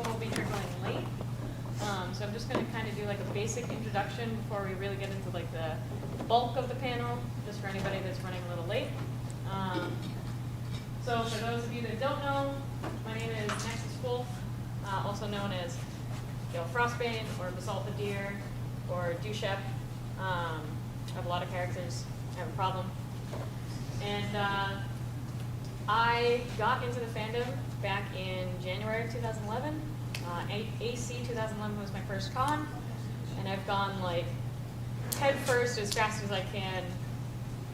people will be trickling late. So I'm just going to kind of do like a basic introduction before we really get into like the bulk of the panel, just for anybody that's running a little late. So for those of you that don't know, my name is Nexus Wolf, also known as Gale Frostbane or Basalt the Deer or Dushep. I have a lot of characters. I have a problem. And I got into the fandom back in January of 2011. AC 2011 was my first con, and I've gone like head first as fast as I can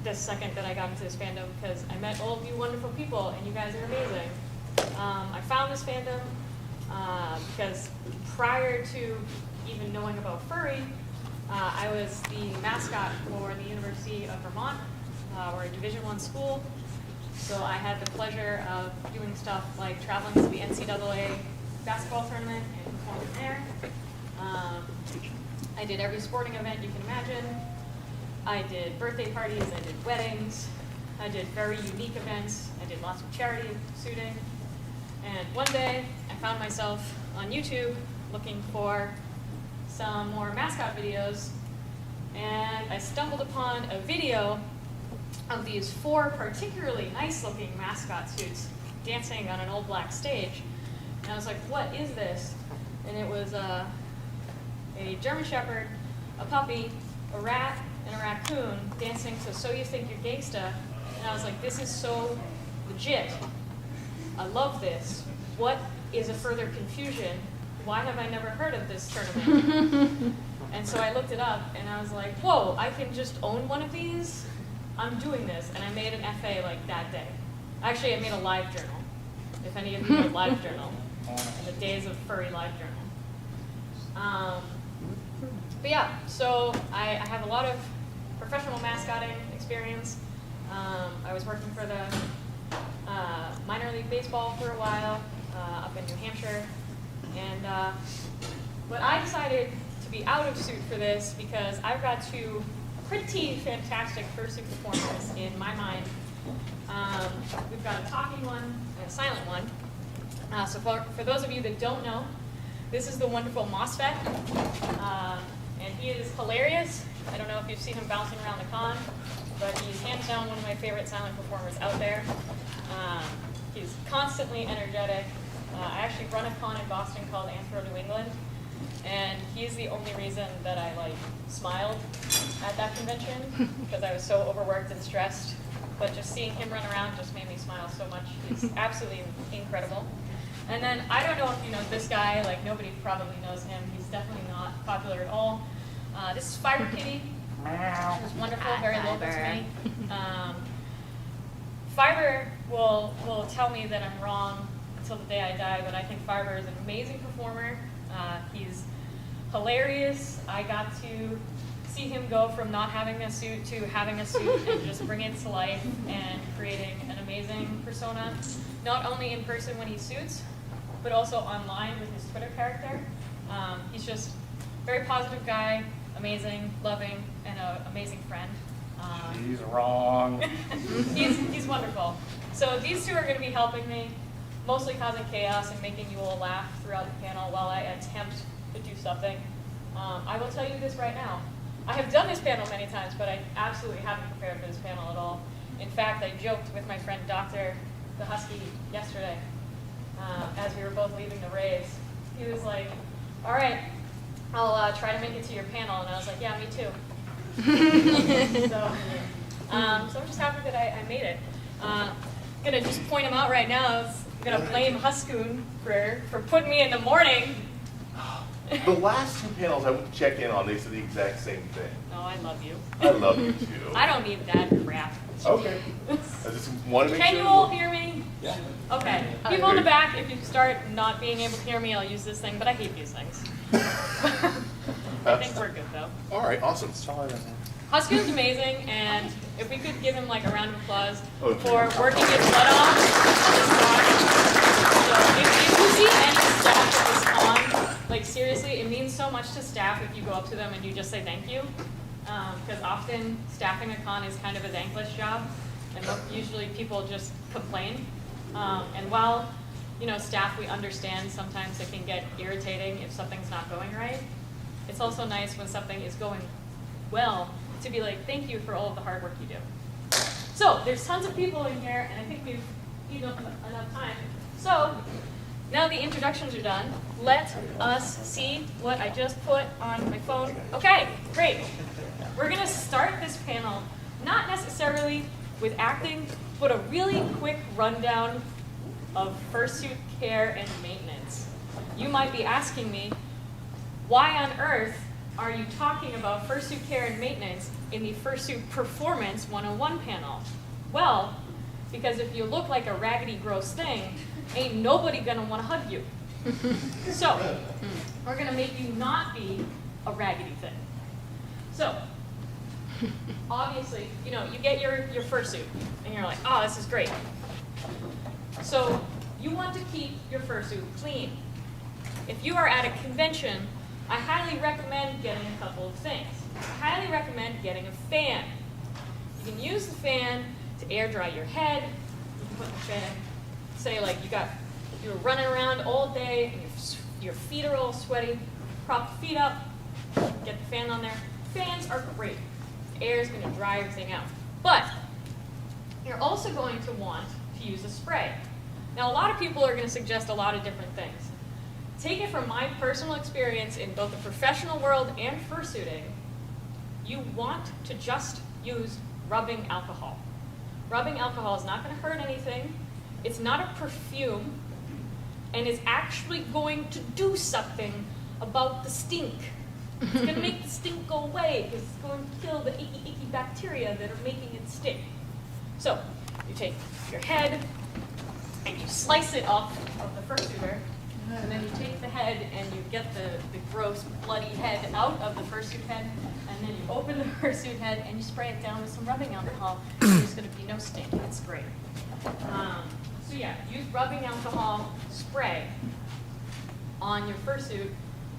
the second that I got into this fandom because I met all of you wonderful people and you guys are amazing. I found this fandom because prior to even knowing about furry, I was the mascot for the University of Vermont. We're a Division I school, so I had the pleasure of doing stuff like traveling to the NCAA basketball tournament and performing there. I did every sporting event you can imagine. I did birthday parties, I did weddings, I did very unique events, I did lots of charity shooting. And one day, I found myself on YouTube looking for some more mascot videos, and I stumbled upon a video of these 4 particularly nice-looking mascot suits dancing on an old black stage. And I was like, what is this? And it was a German Shepherd, a puppy, a rat, and a raccoon dancing to So You Think You're Gangsta. And I was like, this is so legit. I love this. What is a further confusion? Why have I never heard of this tournament? And so I looked it up, and I was like, whoa, I can just own one of these? I'm doing this. And I made an FA like that day. Actually, I made a live journal, if any of you know live journal, in the days of furry live journal. But yeah, so I have a lot of professional mascotting experience. I was working for the minor league baseball for a while up in New Hampshire. And but I decided to be out of suit for this because I've got 2 pretty fantastic fursuit performers in my mind. We've got a talking one and a silent one. So for those of you that don't know, this is the wonderful Mosfet. And he is hilarious. I don't know if you've seen him bouncing around the con, but he's hands down one of my favorite silent performers out there. He's constantly energetic. I actually run a con in Boston called Anthrocon, New England, and he's the only reason that I like smiled at that convention because I was so overworked and stressed. But just seeing him run around just made me smile so much. He's absolutely incredible. And then I don't know if you know this guy. Like nobody probably knows him. He's definitely not popular at all. This is Fibre Kitty. She's wonderful, very local to me. Fibre will tell me that I'm wrong until the day I die, but I think Fibre is an amazing performer. He's hilarious. I got to see him go from not having a suit to having a suit and just bring it to life and creating an amazing persona, not only in person when he suits, but also online with his Twitter character. He's just a very positive guy, amazing, loving, and an amazing friend. He's wrong. He's wonderful. So these 2 are going to be helping me, mostly causing chaos and making you all laugh throughout the panel while I attempt to do something. I will tell you this right now. I have done this panel many times, but I absolutely haven't prepared for this panel at all. In fact, I joked with my friend Dr. the Husky yesterday as we were both leaving the raves. He was like, all right, I'll try to make it to your panel. And I was like, yeah, me too. So I'm just happy that I made it. Gonna just point him out right now. I'm gonna blame Husky for putting me in the morning. The last 2 panels I went to check in on, they said the exact same thing. Oh, I love you. I love you too. I don't need that crap. Okay. I just want to make sure. Can you all hear me? Yeah. Okay. People in the back, if you start not being able to hear me, I'll use this thing, but I hate these things. I think we're good though. All right, awesome. Husky is amazing, and if we could give him like a round of applause Oh, for working his butt off on this con. So if you see any staff at this con, like seriously, it means so much to staff if you go up to them and you just say thank you. Because often staffing a con is kind of a thankless job, and usually people just complain. And while staff, we understand sometimes it can get irritating if something's not going right. It's also nice when something is going well to be like, thank you for all of the hard work you do. So there's tons of people in here, and I think we've eaten up enough time. So now the introductions are done. Let us see what I just put on my phone. Okay, great. We're going to start this panel not necessarily with acting, but a really quick rundown of fursuit care and maintenance. You might be asking me, why on earth are you talking about fursuit care and maintenance in the Fursuit Performance 101 panel? Well, because if you look like a raggedy, gross thing, ain't nobody gonna wanna hug you. So, we're gonna make you not be a raggedy thing. So, obviously, you get your fursuit, and you're like, oh, this is great. So, you want to keep your fursuit clean. If you are at a convention, I highly recommend getting a couple of things. I highly recommend getting a fan. You can use the fan to air dry your head. You can put the fan, say like you're running around all day and your feet are all sweaty. Prop the feet up, get the fan on there. Fans are great. The air is going to dry everything out. But you're also going to want to use a spray. Now, a lot of people are going to suggest a lot of different things. Take it from my personal experience in both the professional world and fursuiting, you want to just use rubbing alcohol. Rubbing alcohol is not going to hurt anything. It's not a perfume, and it's actually going to do something about the stink. It's going to make the stink go away because it's going to kill the icky bacteria that are making it stink. So you take your head and you slice it off of the fursuiter, and then you take the head and you get the gross, bloody head out of the fursuit head, and then you open the fursuit head and you spray it down with some rubbing alcohol, and there's going to be no stink. It's great. So yeah, use rubbing alcohol spray on your fursuit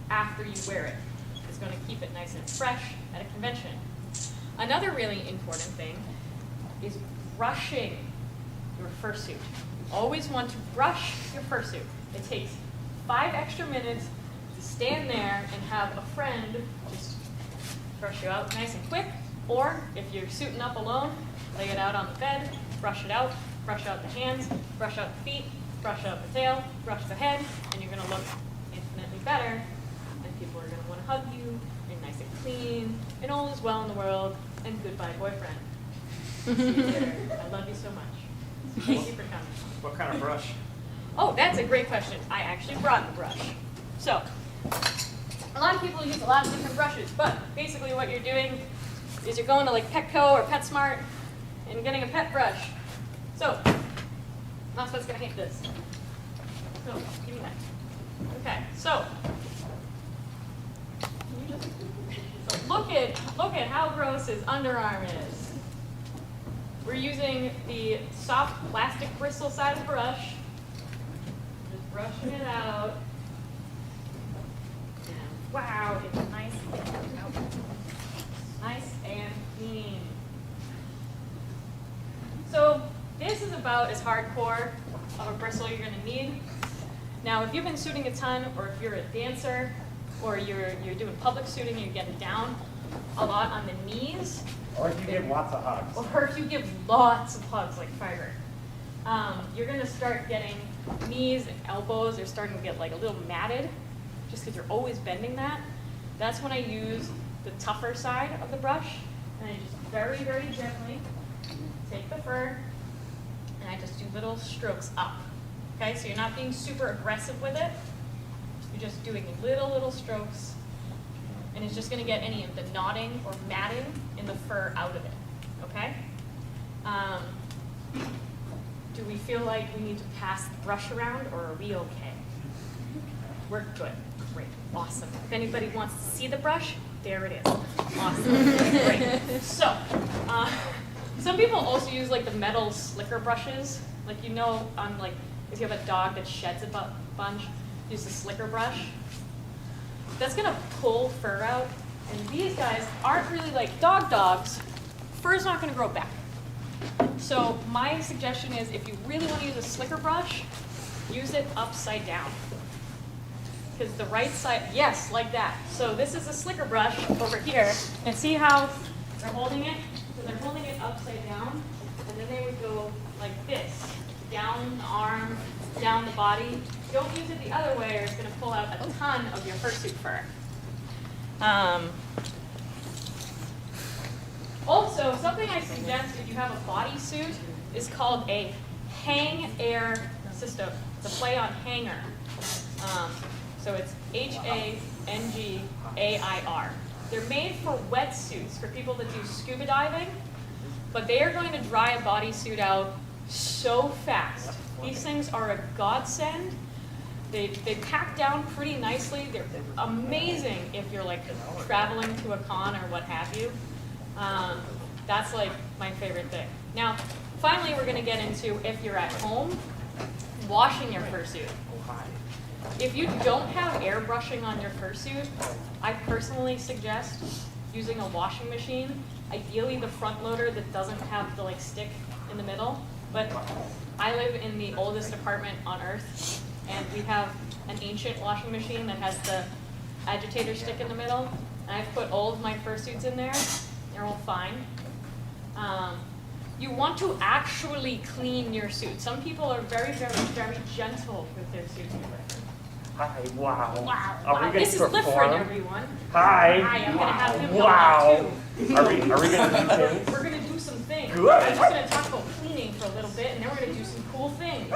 after you wear it. It's going to keep it nice and fresh at a convention. Another really important thing is brushing your fursuit. You always want to brush your fursuit. It takes 5 extra minutes to stand there and have a friend just brush you out nice and quick. Or if you're suiting up alone, lay it out on the bed, brush it out, brush out the hands, brush out the feet, brush out the tail, brush the head, and you're going to look infinitely better. And people are going to want to hug you, and nice and clean, and all is well in the world, and goodbye, boyfriend. See you later. I love you so much. Thank you for coming. What kind of brush? Oh, that's a great question. I actually brought the brush. So, a lot of people use a lot of different brushes, but basically what you're doing is you're going to like Petco or PetSmart and getting a pet brush. So, Mosfet's gonna hate this. So, give me that. Okay, so look at how gross his underarm is. We're using the soft plastic bristle side of the brush. Just brushing it out. And wow, it's nice and clean. So this is about as hardcore of a bristle you're gonna need. Now, if you've been suiting a ton, or if you're a dancer, or you're doing public suiting and you're getting down a lot on the knees, Or if you give lots of hugs. or if you give lots of hugs like Fibre, you're going to start getting knees and elbows. They're starting to get like a little matted just because you're always bending that. That's when I use the tougher side of the brush, and I just very, very gently take the fur and I just do little strokes up. Okay, so you're not being super aggressive with it. You're just doing little strokes, and it's just going to get any of the knotting or matting in the fur out of it. Okay? Do we feel like we need to pass the brush around, or are we okay? We're good. Great. Awesome. If anybody wants to see the brush, there it is. Awesome. Great. So, some people also use like the metal slicker brushes. Like, like if you have a dog that sheds a bunch, use the slicker brush. That's gonna pull fur out, and these guys aren't really like dogs. Fur's not gonna grow back. So my suggestion is, if you really want to use a slicker brush, use it upside down. Because the right side, yes, like that. So this is a slicker brush over here, and see how they're holding it? So they're holding it upside down, and then they would go like this, down the arm, down the body. Don't use it the other way, or it's going to pull out a ton of your fursuit fur. Also, something I suggest if you have a bodysuit is called a hang air system. It's a play on hanger. So it's H-A-N-G-A-I-R. They're made for wetsuits, for people that do scuba diving, but they are going to dry a bodysuit out so fast. These things are a godsend. They pack down pretty nicely. They're amazing if you're like traveling to a con or what have you. That's like my favorite thing. Now, finally, we're going to get into if you're at home, washing your fursuit. If you don't have airbrushing on your fursuit, I personally suggest using a washing machine. Ideally, the front loader that doesn't have the like stick in the middle. But I live in the oldest apartment on earth, and we have an ancient washing machine that has the agitator stick in the middle. And I've put all of my fursuits in there. They're all fine. You want to actually clean your suit. Some people are very, very, very gentle with their suits. Hi, wow. Wow, Are we wow. gonna This is perform? Lifrin, everyone. Hi. Hi, I'm gonna have him Wow. go out too. Are we gonna do things? We're gonna do some things. Good. I'm just gonna talk about cleaning for a little bit, and then we're gonna do some cool things.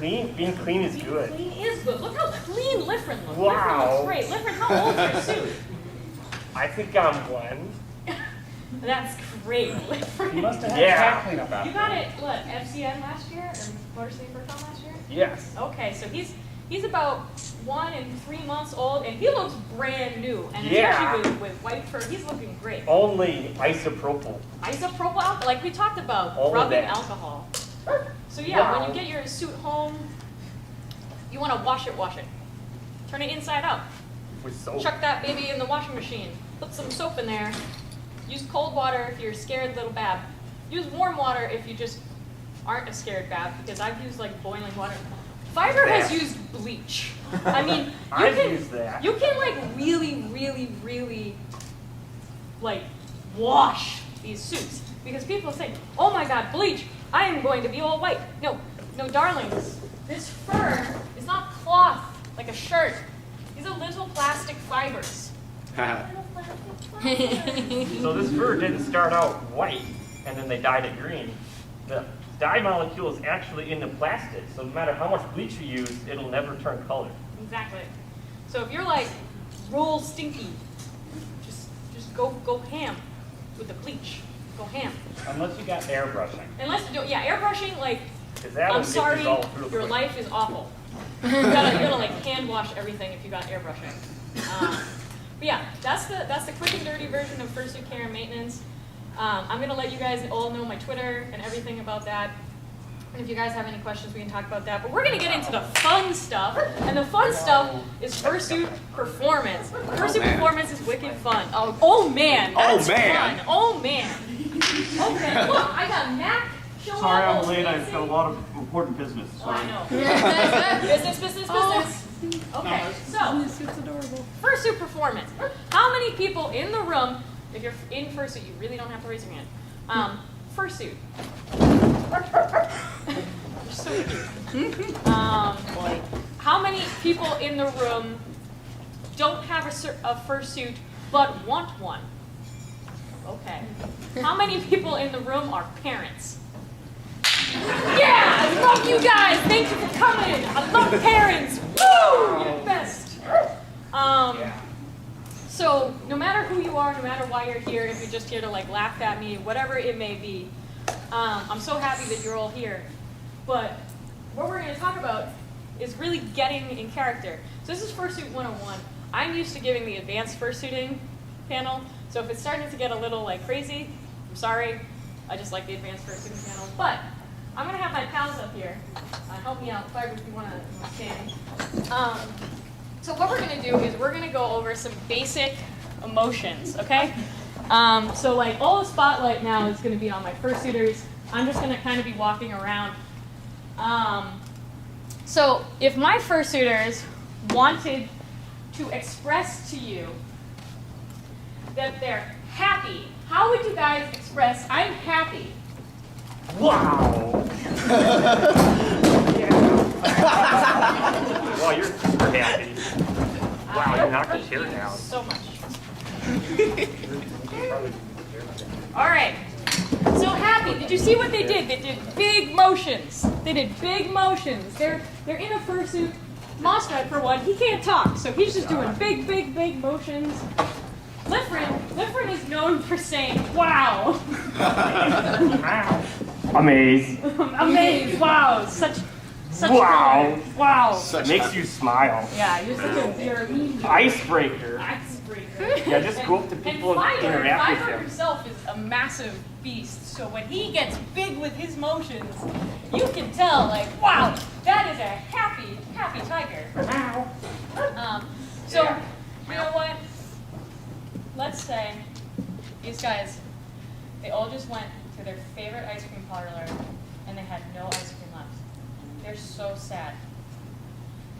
Being clean is Being good. clean is good. Look how clean Lifrin looks. Wow. Lifrin looks great. Lifrin, how old is your suit? I think I'm one. That's great, Lifrin. You must have had Yeah. cat cleanup You after. got it, what, FCN last year? Or Motor City Furcon last year? Yes. Okay, so he's about 1 and 3 months old, and he looks brand new. And Yeah. especially with white fur, he's looking great. Only isopropyl. Isopropyl alcohol, like we talked about, All of rubbing that. alcohol. So yeah, Wow. when you get your suit home, you want to wash it. Turn it inside out. With soap. Chuck that baby in the washing machine. Put some soap in there. Use cold water if you're scared little bab. Use warm water if you just aren't a scared bab, because I've used like boiling water. Fibre has used bleach. I mean, I've used that. you can like really, really, really like wash these suits, because people say, "Oh my God, bleach! I am going to be all white." No, darlings. This fur is not cloth like a shirt. These are little plastic fibers. Little plastic fibers. So this fur didn't start out white and then they dyed it green. The dye molecule is actually in the plastic, so no matter how much bleach you use, it'll never turn color. Exactly. So if you're like roll stinky, just go ham with the bleach. Go ham. Unless you got airbrushing. Unless you do, yeah, airbrushing, like, 'Cause that I'm one gets sorry, dissolved real your quick. life is awful. You gotta like hand wash everything if you got airbrushing. But yeah, that's the quick and dirty version of fursuit care and maintenance. I'm gonna let you guys all know my Twitter and everything about that. And if you guys have any questions, we can talk about that. But we're gonna get into the fun stuff, and the fun stuff is fursuit performance. Fursuit performance is wicked fun. Oh man, that's fun. Oh man. Okay, look, I got Mac. Showing Sorry up I'm all late, I've fancy. got a lot of important business. Oh, I Sorry. know. Business. Okay, so fursuit performance. How many people in the room, if you're in fursuit, you really don't have to raise your hand. Fursuit. You're so cute. How many people in the room don't have a fursuit but want one? Okay. How many people in the room are parents? Yeah, I love you guys. Thank you for coming. I love parents. Woo, you're the best. So no matter who you are, no matter why you're here, if you're just here to like laugh at me, whatever it may be, I'm so happy that you're all here. But what we're going to talk about is really getting in character. So this is Fursuit 101. I'm used to giving the advanced fursuiting panel. So if it's starting to get a little like crazy, I'm sorry. I just like the advanced fursuiting panel. But I'm going to have my pals up here. Help me out, Fibre, if you want to stand. So what we're going to do is we're going to go over some basic emotions, okay? So like all the spotlight now is going to be on my fursuiters. I'm just going to kind of be walking around. So if my fursuiters wanted to express to you that they're happy, how would you guys express, I'm happy? Wow. Wow, you're super happy. Wow, you knocked the chair Thank you down. so much. All right. So happy. Did you see what they did? They did big motions. They did big motions. They're in a fursuit. Mosfet, for one, he can't talk, so he's just doing big, big, big motions. Lifrin is known for saying, wow. Wow. Amazed. Amazed. Wow. Such Wow. joy. Wow. It makes you smile. Yeah, you're a mean Icebreaker. icebreaker. Yeah, just go up to people and Fibre, interact with Fibre them. himself is a massive beast, so when he gets big with his motions, you can tell, like, wow, that is a happy, happy tiger. So, you know what? Let's say these guys, they all just went to their favorite ice cream parlor and they had no ice cream left. They're so sad.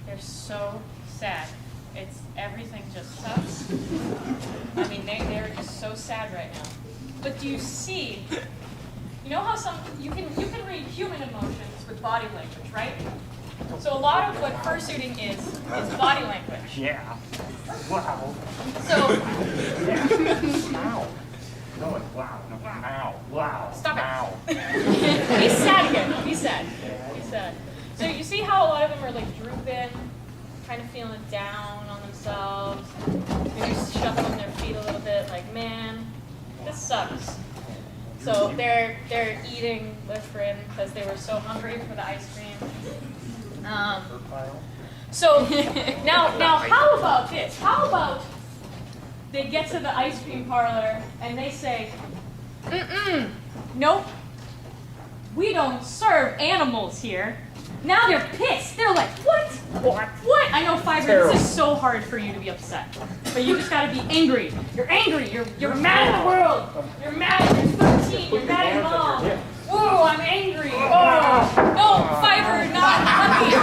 They're so sad. Everything just sucks. I mean, they're just so sad right now. But do you see? You know how you can read human emotions with body language, right? So a lot of what fursuiting is body language. Yeah. Wow. So Wow. No, wow. Wow. Wow. Stop it. Wow. Be sad again. Be sad. Be sad. So you see how a lot of them are like drooping, kind of feeling down on themselves, maybe shuffling their feet a little bit, like, man, this sucks. So they're eating Lifrin because they were so hungry for the ice cream. So now how about this? How about they get to the ice cream parlor and they say, nope, we don't serve animals here. Now they're pissed. They're like, what? What? I know, Fibre, this is so hard for you to be upset. But you just gotta be angry. You're angry. You're mad at the world. You're mad. You're 13. You're mad at mom. Whoa, I'm angry. Oh, no, Fibre, not hugging.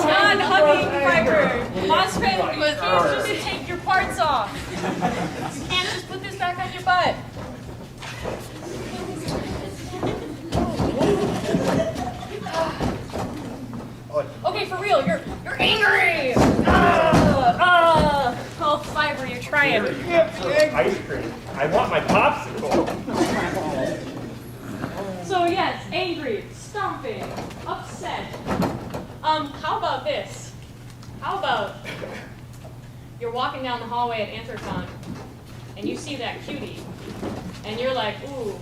Not hugging, Fibre. Mosfet, you can't just take your parts off. You can't just put this back on your butt. Okay, for real, you're angry. Oh, Fibre, you're trying. Ice cream. I want my popsicle. So yes, angry, stomping, upset. How about this? How about you're walking down the hallway at Anthrocon and you see that cutie and you're like, ooh,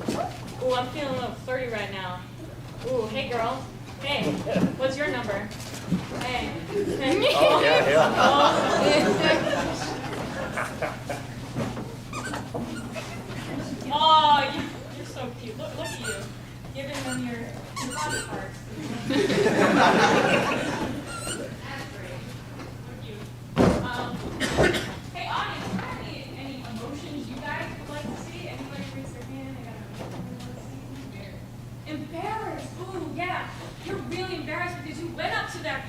I'm feeling a little flirty right now. Ooh, hey girl. Hey, what's your number? Hey. Oh, yeah. Oh, you're so cute. Look at you. Giving them your body parts. That's great. So cute. Hey, audience, are there any emotions you guys would like to see? Anybody raise their hand? I got an emotion you want to see? Embarrassed. Ooh, yeah. You're really embarrassed because you went up to that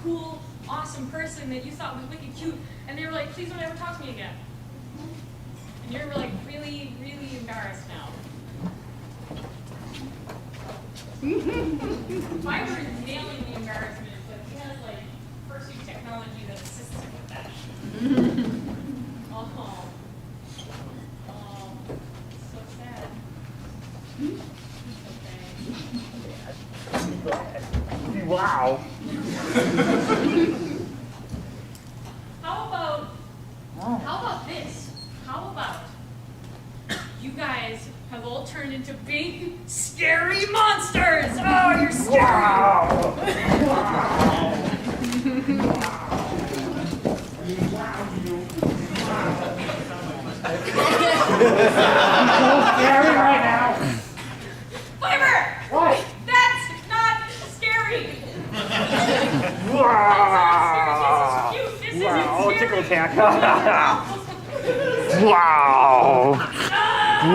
cool, awesome person that you thought was wicked cute, and they were like, please don't ever talk to me again. And you're like really, really embarrassed now. Fibre is nailing the embarrassment, but he has like Fursuit technology that assists him with that. Oh, so sad. Okay. Wow. How about this? How about you guys have all turned into big, scary monsters? Oh, you're scary! Wow. I'm so scary right now. Fibre! What? That's not scary! Wow. This is cute! This Wow. isn't scary! Tickle tack. Wow.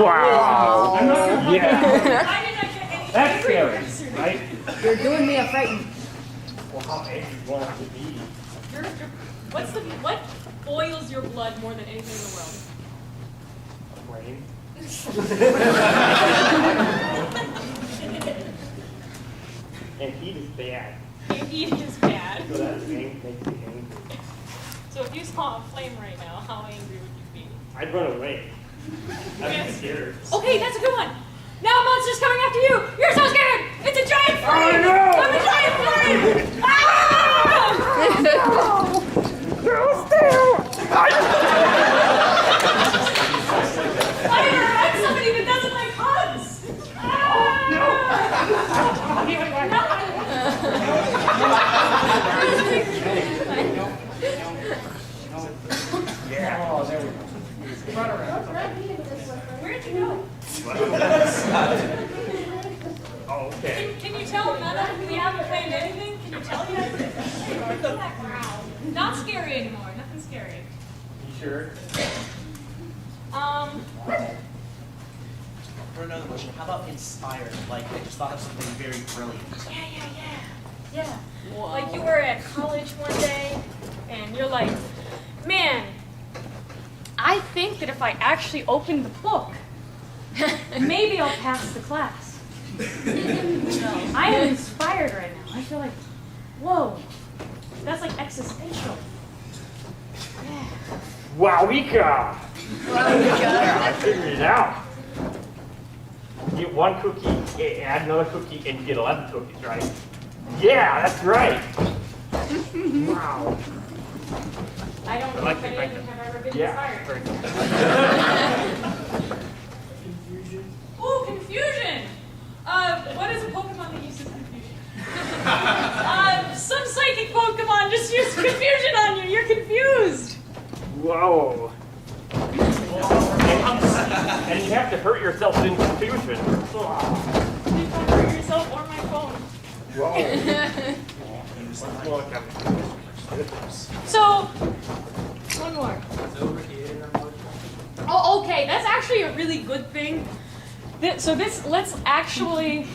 Wow. Why did I get any? That's scary, right? You're doing me a frighten. Well, how angry do you want it to be? What boils your blood more than anything in the world? Rain? And heat is bad. Heat is bad. So that's makes me angry. So if you saw a flame right now, how angry would you be? I'd run away. I'm Yes. scared. Okay, that's a good one. Now a monster's coming after you. You're so scared. It's a giant flame. no! I'm a giant flame. Ah! Fibre, I'm somebody that doesn't like hugs. Yeah. Oh, there we go. Where'd you go? Oh, okay. Can you tell none of we haven't planned anything? Can you tell yet? Not scary anymore. Nothing scary. You sure? For another question, how about inspired? Like, I just thought of something very brilliant. Yeah. Like you were at college one day, and you're like, man, I think that if I actually open the book, maybe I'll pass the class. I am inspired right now. I feel like, whoa, that's like existential. Yeah. Wowika! I figured it out. Get one cookie, add another cookie, and you get 11 cookies, right? Yeah, that's right. Wow. I don't know like if the any of you fact have ever been Yeah. inspired. Very good. Ooh, confusion! What is a Pokemon that uses confusion? Some psychic Pokemon just used confusion on you. You're confused. Whoa. And you have to hurt yourself in confusion. You can hurt yourself or my phone. Whoa. So, one more. Oh, okay. That's actually a really good thing. Let's actually,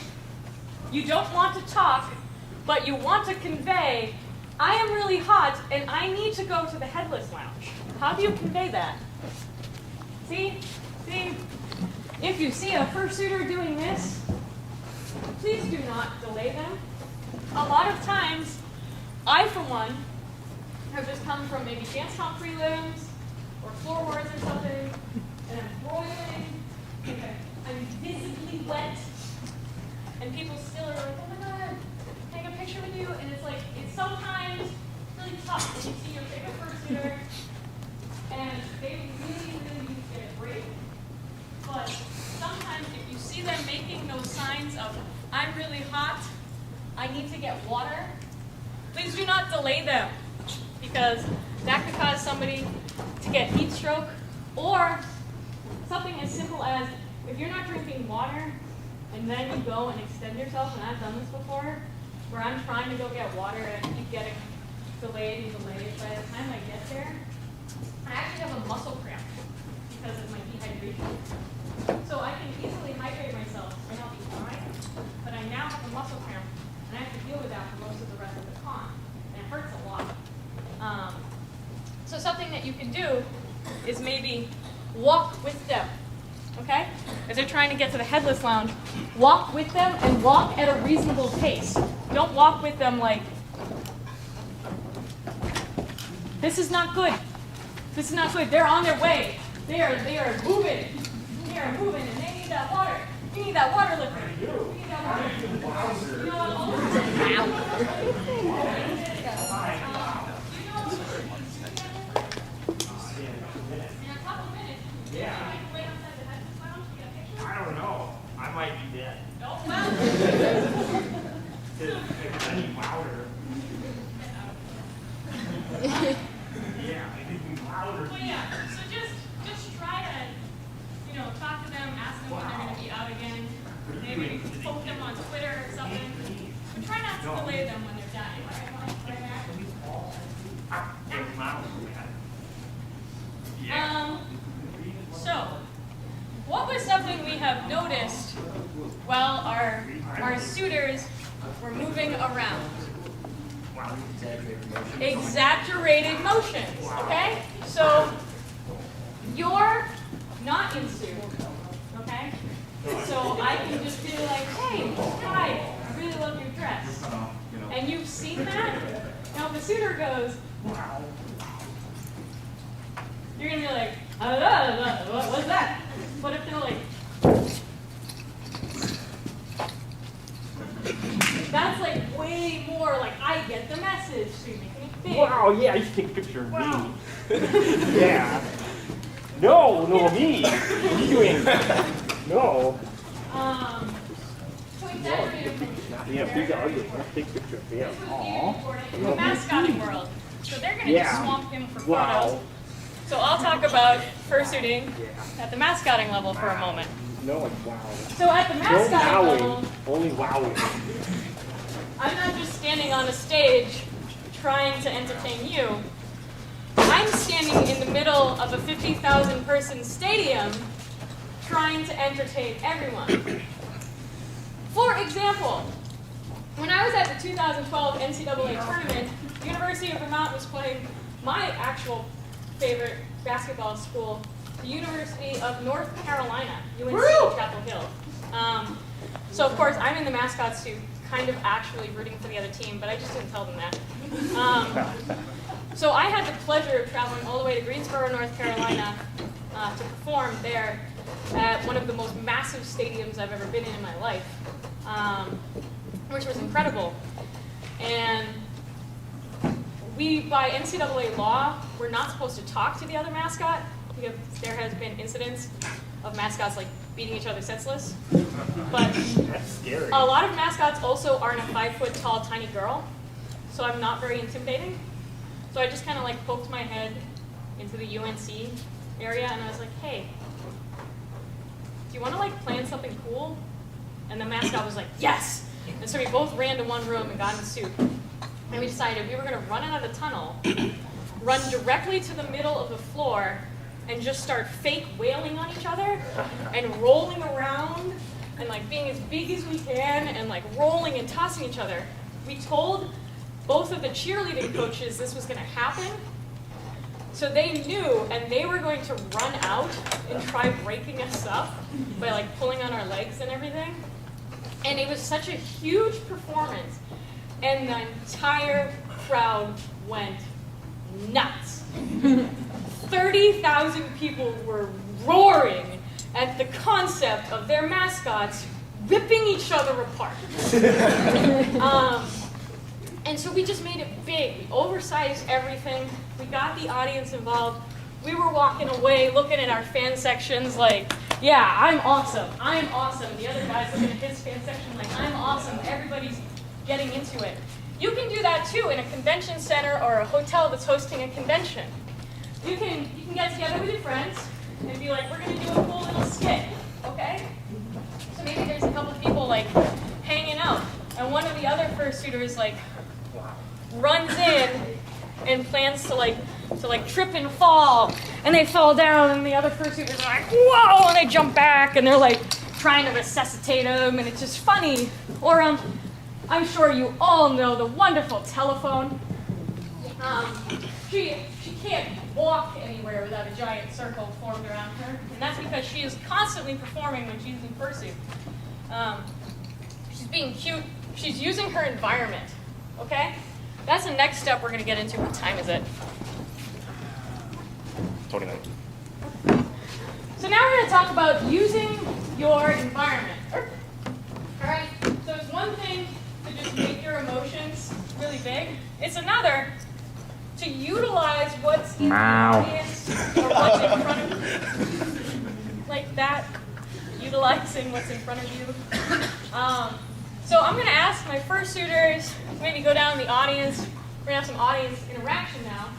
you don't want to talk, but you want to convey, I am really hot and I need to go to the headless lounge. How do you convey that? See? If you see a fursuiter doing this, please do not delay them. A lot of times, I, for one, have just come from maybe dance comp prelims or floor wars or something, and I'm broiling, and I'm visibly wet, and people still are like, oh my god, take a picture with you, and it's like, it's sometimes really tough when you see your favorite fursuiter, and they really need to get a break. But sometimes if you see them making those signs of, I'm really hot, I need to get water, please do not delay them, because that could cause somebody to get heat stroke, or something as simple as, if you're not drinking water, and then you go and extend yourself, and I've done this before, where I'm trying to go get water, and I keep getting delayed and delayed. By the time I get there, I actually have a muscle cramp because of my dehydration. So I can easily hydrate myself and I'll be fine, but I now have a muscle cramp and I have to deal with that for most of the rest of the con, and it hurts a lot. So something that you can do is maybe walk with them, okay? As they're trying to get to the headless lounge, walk with them and walk at a reasonable pace. Don't walk with them like, this is not good. This is not good. They're on their way. They are moving. They are moving, and they need that water. You need that water, Lifrin. You need that water. You know what? In a couple minutes. Yeah. You can wait outside the headless lounge to get a picture. I don't know. I might be dead. Oh, well. If I need louder. Yeah, I need to be louder. Well, yeah. So just try to, talk to them, ask them when they're going to be out again. Maybe poke them on Twitter or something. But try not to delay them when they're dying. So, what was something we have noticed while our fursuiters were moving around. Exaggerated motions, okay? So you're not in suit, okay? So I can just be like, hey, hi, I really love your dress. And you've seen that? Now if the suitor goes, wow, you're gonna be like, what's that? But if they're like, that's like way more like, I get the message, so you're making it big. Wow, yeah, you should take a picture of Wow. me. Yeah. No, me. What are you doing? No. So exaggerated motion. Yeah, big ugly. Let's take a picture of him. This was being recorded in the mascotting world. So they're gonna just swamp him for Wow. photos. So I'll talk about fursuiting at the mascotting level for a moment. No, it's wow. So at the No mascotting level, wowing, only wowing. I'm not just standing on a stage trying to entertain you. I'm standing in the middle of a 50,000 person stadium trying to entertain everyone. For example, when I was at the 2012 NCAA tournament, the University of Vermont was playing my actual favorite basketball school, the University of North Carolina, UNC Chapel Hill. So of course, I'm in the mascot suit, kind of actually rooting for the other team, but I just didn't tell them that. So I had the pleasure of traveling all the way to Greensboro, North Carolina to perform there at one of the most massive stadiums I've ever been in my life, which was incredible. And we, by NCAA law, we're not supposed to talk to the other mascot because there has been incidents of mascots like beating each other senseless. But That's scary. a lot of mascots also aren't a 5 foot tall tiny girl, so I'm not very intimidating. So I just kind of like poked my head into the UNC area and I was like, hey, do you want to like plan something cool? And the mascot was like, yes! And so we both ran to one room and got in the suit. And we decided we were going to run out of the tunnel, run directly to the middle of the floor, and just start fake wailing on each other and rolling around and like being as big as we can and like rolling and tossing each other. We told both of the cheerleading coaches this was going to happen, so they knew, and they were going to run out and try breaking us up by like pulling on our legs and everything. And it was such a huge performance, and the entire crowd went nuts. 30,000 people were roaring at the concept of their mascots ripping each other apart. And so we just made it big. We oversized everything. We got the audience involved. We were walking away looking at our fan sections like, yeah, I'm awesome. I'm awesome. The other guy's looking at his fan section like, I'm awesome. Everybody's getting into it. You can do that too in a convention center or a hotel that's hosting a convention. You can get together with your friends and be like, we're going to do a cool little skit, okay? So maybe there's a couple of people like hanging out, and one of the other fursuiters like runs in and plans to like trip and fall, and they fall down, and the other fursuiters are like, whoa, and they jump back, and they're like trying to resuscitate them, and it's just funny. Or I'm sure you all know the wonderful telephone. She can't walk anywhere without a giant circle formed around her, and that's because she is constantly performing when she's in fursuit. She's being cute. She's using her environment. Okay, that's the next step we're going to get into. What time is it? 29. So now we're going to talk about using your environment. All right. So it's one thing to just make your emotions really big. It's another to utilize what's in the audience or what's in front of you. Like that, utilizing what's in front of you. So I'm going to ask my fursuiters to maybe go down in the audience. We're going to have some audience interaction now.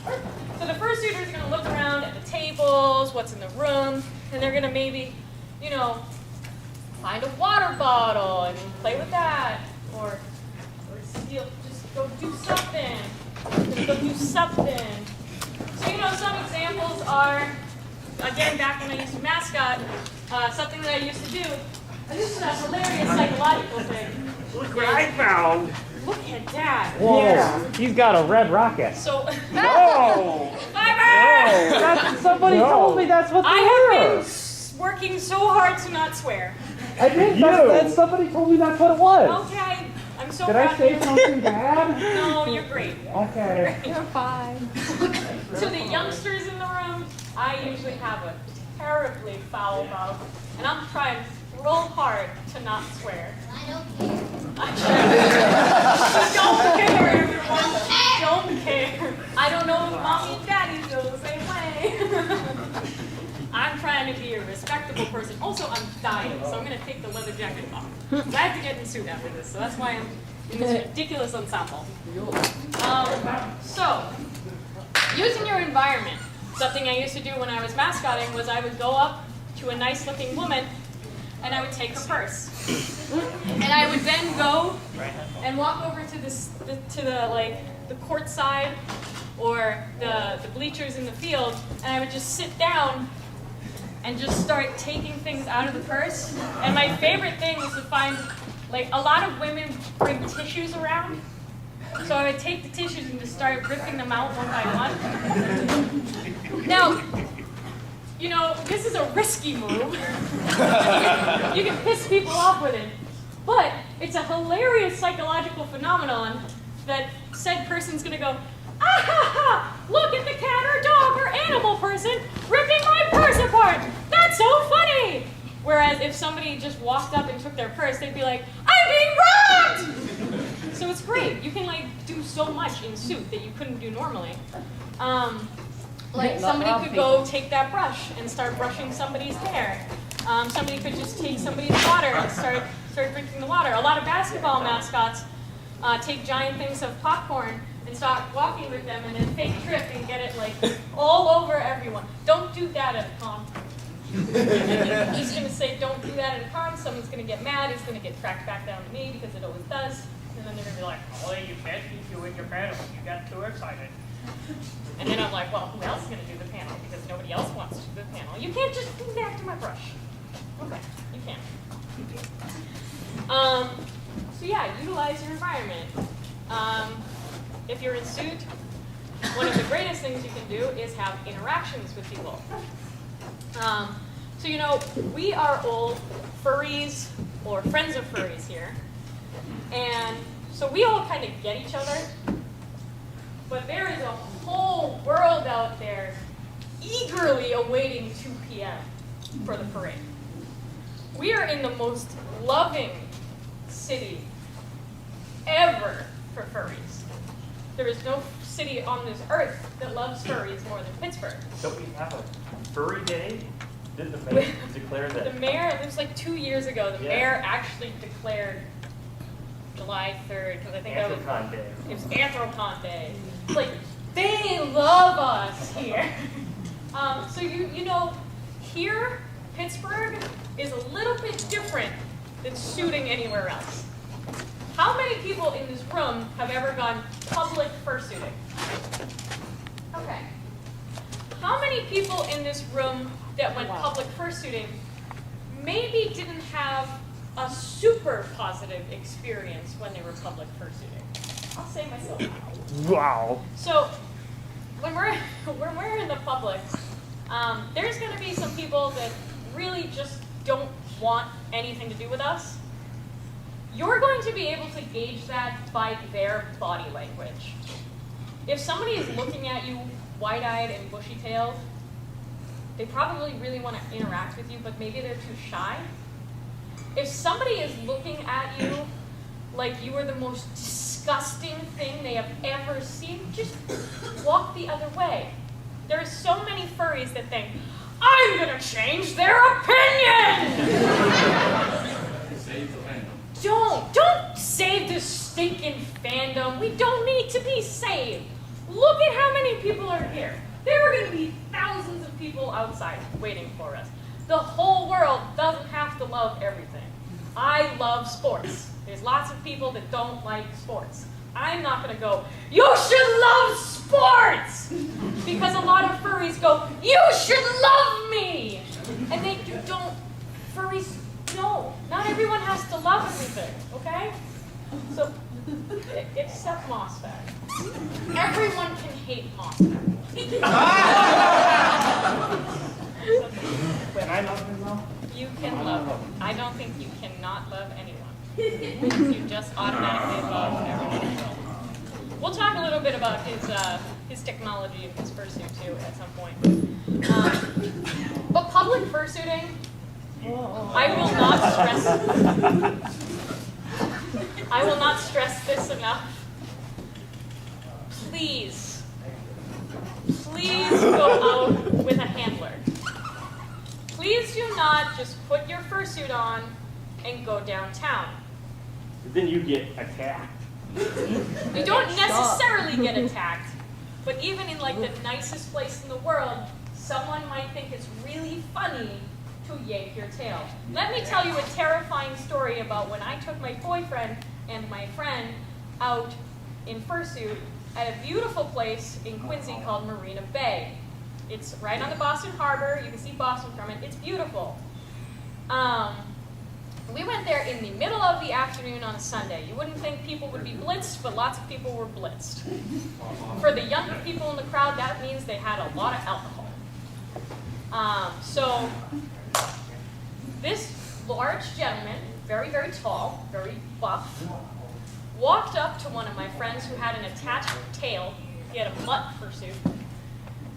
So the fursuiters are going to look around at the tables, what's in the room, and they're going to maybe, find a water bottle and play with that, or steal, just go do something. Go do something. So, some examples are, again, back when I used to mascot, something that I used to do, and this is a hilarious psychological thing. Look what I found. Look at that. Whoa, Yeah. he's got a red rocket. So, No! Fibre! Somebody told me that's what they I were. have been working so hard to not swear. I did. Somebody told me that's what it was. Okay, I'm so Did proud I of say you. something bad? No, you're great. Okay. You're fine. To the youngsters in the room, I usually have a terribly foul mouth, and I'm trying real hard to not swear. I don't care. We don't care, everyone. We don't care. I don't know if mommy and daddy feel the same way. I'm trying to be a respectable person. Also, I'm dying, so I'm going to take the leather jacket off. I have to get in the suit after this, so that's why I'm in this ridiculous ensemble. So, using your environment. Something I used to do when I was mascotting was I would go up to a nice-looking woman and I would take her purse. And I would then go and walk over to the court side or the bleachers in the field, and I would just sit down and just start taking things out of the purse. And my favorite thing was to find, like, a lot of women bring tissues around. So I would take the tissues and just start ripping them out one by one. Now, you know, this is a risky move. You can piss people off with it. But it's a hilarious psychological phenomenon that said person's gonna go, ah ha ha, look at the cat or dog or animal person ripping my purse apart. That's so funny. Whereas if somebody just walked up and took their purse, they'd be like, I'm being robbed! So it's great. You can like do so much in suit that you couldn't do normally. Like somebody could go take that brush and start brushing somebody's hair. Somebody could just take somebody's water and start drinking the water. A lot of basketball mascots take giant things of popcorn and start walking with them and then fake trip and get it like all over everyone. Don't do that at a con. I'm just gonna say don't do that at a con. Someone's gonna get mad. It's gonna get tracked back down to me because it always does. And then they're gonna be like, oh, you can't keep you in your panel. You got too excited. And then I'm like, well, who else is gonna do the panel? Because nobody else wants to do the panel. You can't just go back to my brush. Okay, you can't. So yeah, utilize your environment. If you're in suit, one of the greatest things you can do is have interactions with people. So you know, we are all furries or friends of furries here. And so we all kind of get each other. But there is a whole world out there eagerly awaiting 2 p.m. for the parade. We are in the most loving city ever for furries. There is no city on this earth that loves furries more than Pittsburgh. Don't we have a furry day? Didn't the mayor declare that? The mayor, it was like 2 years ago, the Yeah. mayor actually declared July 3rd, because I think that was, Anthrocon Day. it was Anthrocon Day. Like, they love us here. So you know, here, Pittsburgh is a little bit different than shooting anywhere else. How many people in this room have ever gone public fursuiting? Okay. How many people in this room that went public fursuiting maybe didn't have a super positive experience when they were public fursuiting? I'll say myself. Wow. So when we're in the public, there's going to be some people that really just don't want anything to do with us. You're going to be able to gauge that by their body language. If somebody is looking at you wide-eyed and bushy-tailed, they probably really want to interact with you, but maybe they're too shy. If somebody is looking at you like you are the most disgusting thing they have ever seen, just walk the other way. There are so many furries that think, I'm gonna change their opinion! Don't save this stinking fandom. We don't need to be saved. Look at how many people are here. There are gonna be thousands of people outside waiting for us. The whole world doesn't have to love everything. I love sports. There's lots of people that don't like sports. I'm not gonna go, you should love sports! Because a lot of furries go, you should love me! And they don't, furries, no. Not everyone has to love everything, okay? So, except Mosfet. Everyone can hate Mosfet. Can I love him though? You can love him. I don't think you cannot love anyone. You just automatically love everyone else. We'll talk a little bit about his technology and his fursuit too at some point. But public fursuiting, I will not stress this enough. Please go out with a handler. Please do not just put your fursuit on and go downtown. Then you get attacked. You don't necessarily get attacked, but even in like the nicest place in the world, someone might think it's really funny to yank your tail. Let me tell you a terrifying story about when I took my boyfriend and my friend out in fursuit at a beautiful place in Quincy called Marina Bay. It's right on the Boston Harbor. You can see Boston from it. It's beautiful. We went there in the middle of the afternoon on a Sunday. You wouldn't think people would be blitzed, but lots of people were blitzed. For the younger people in the crowd, that means they had a lot of alcohol. So this large gentleman, very, very tall, very buff, walked up to one of my friends who had an attached tail. He had a mutt fursuit.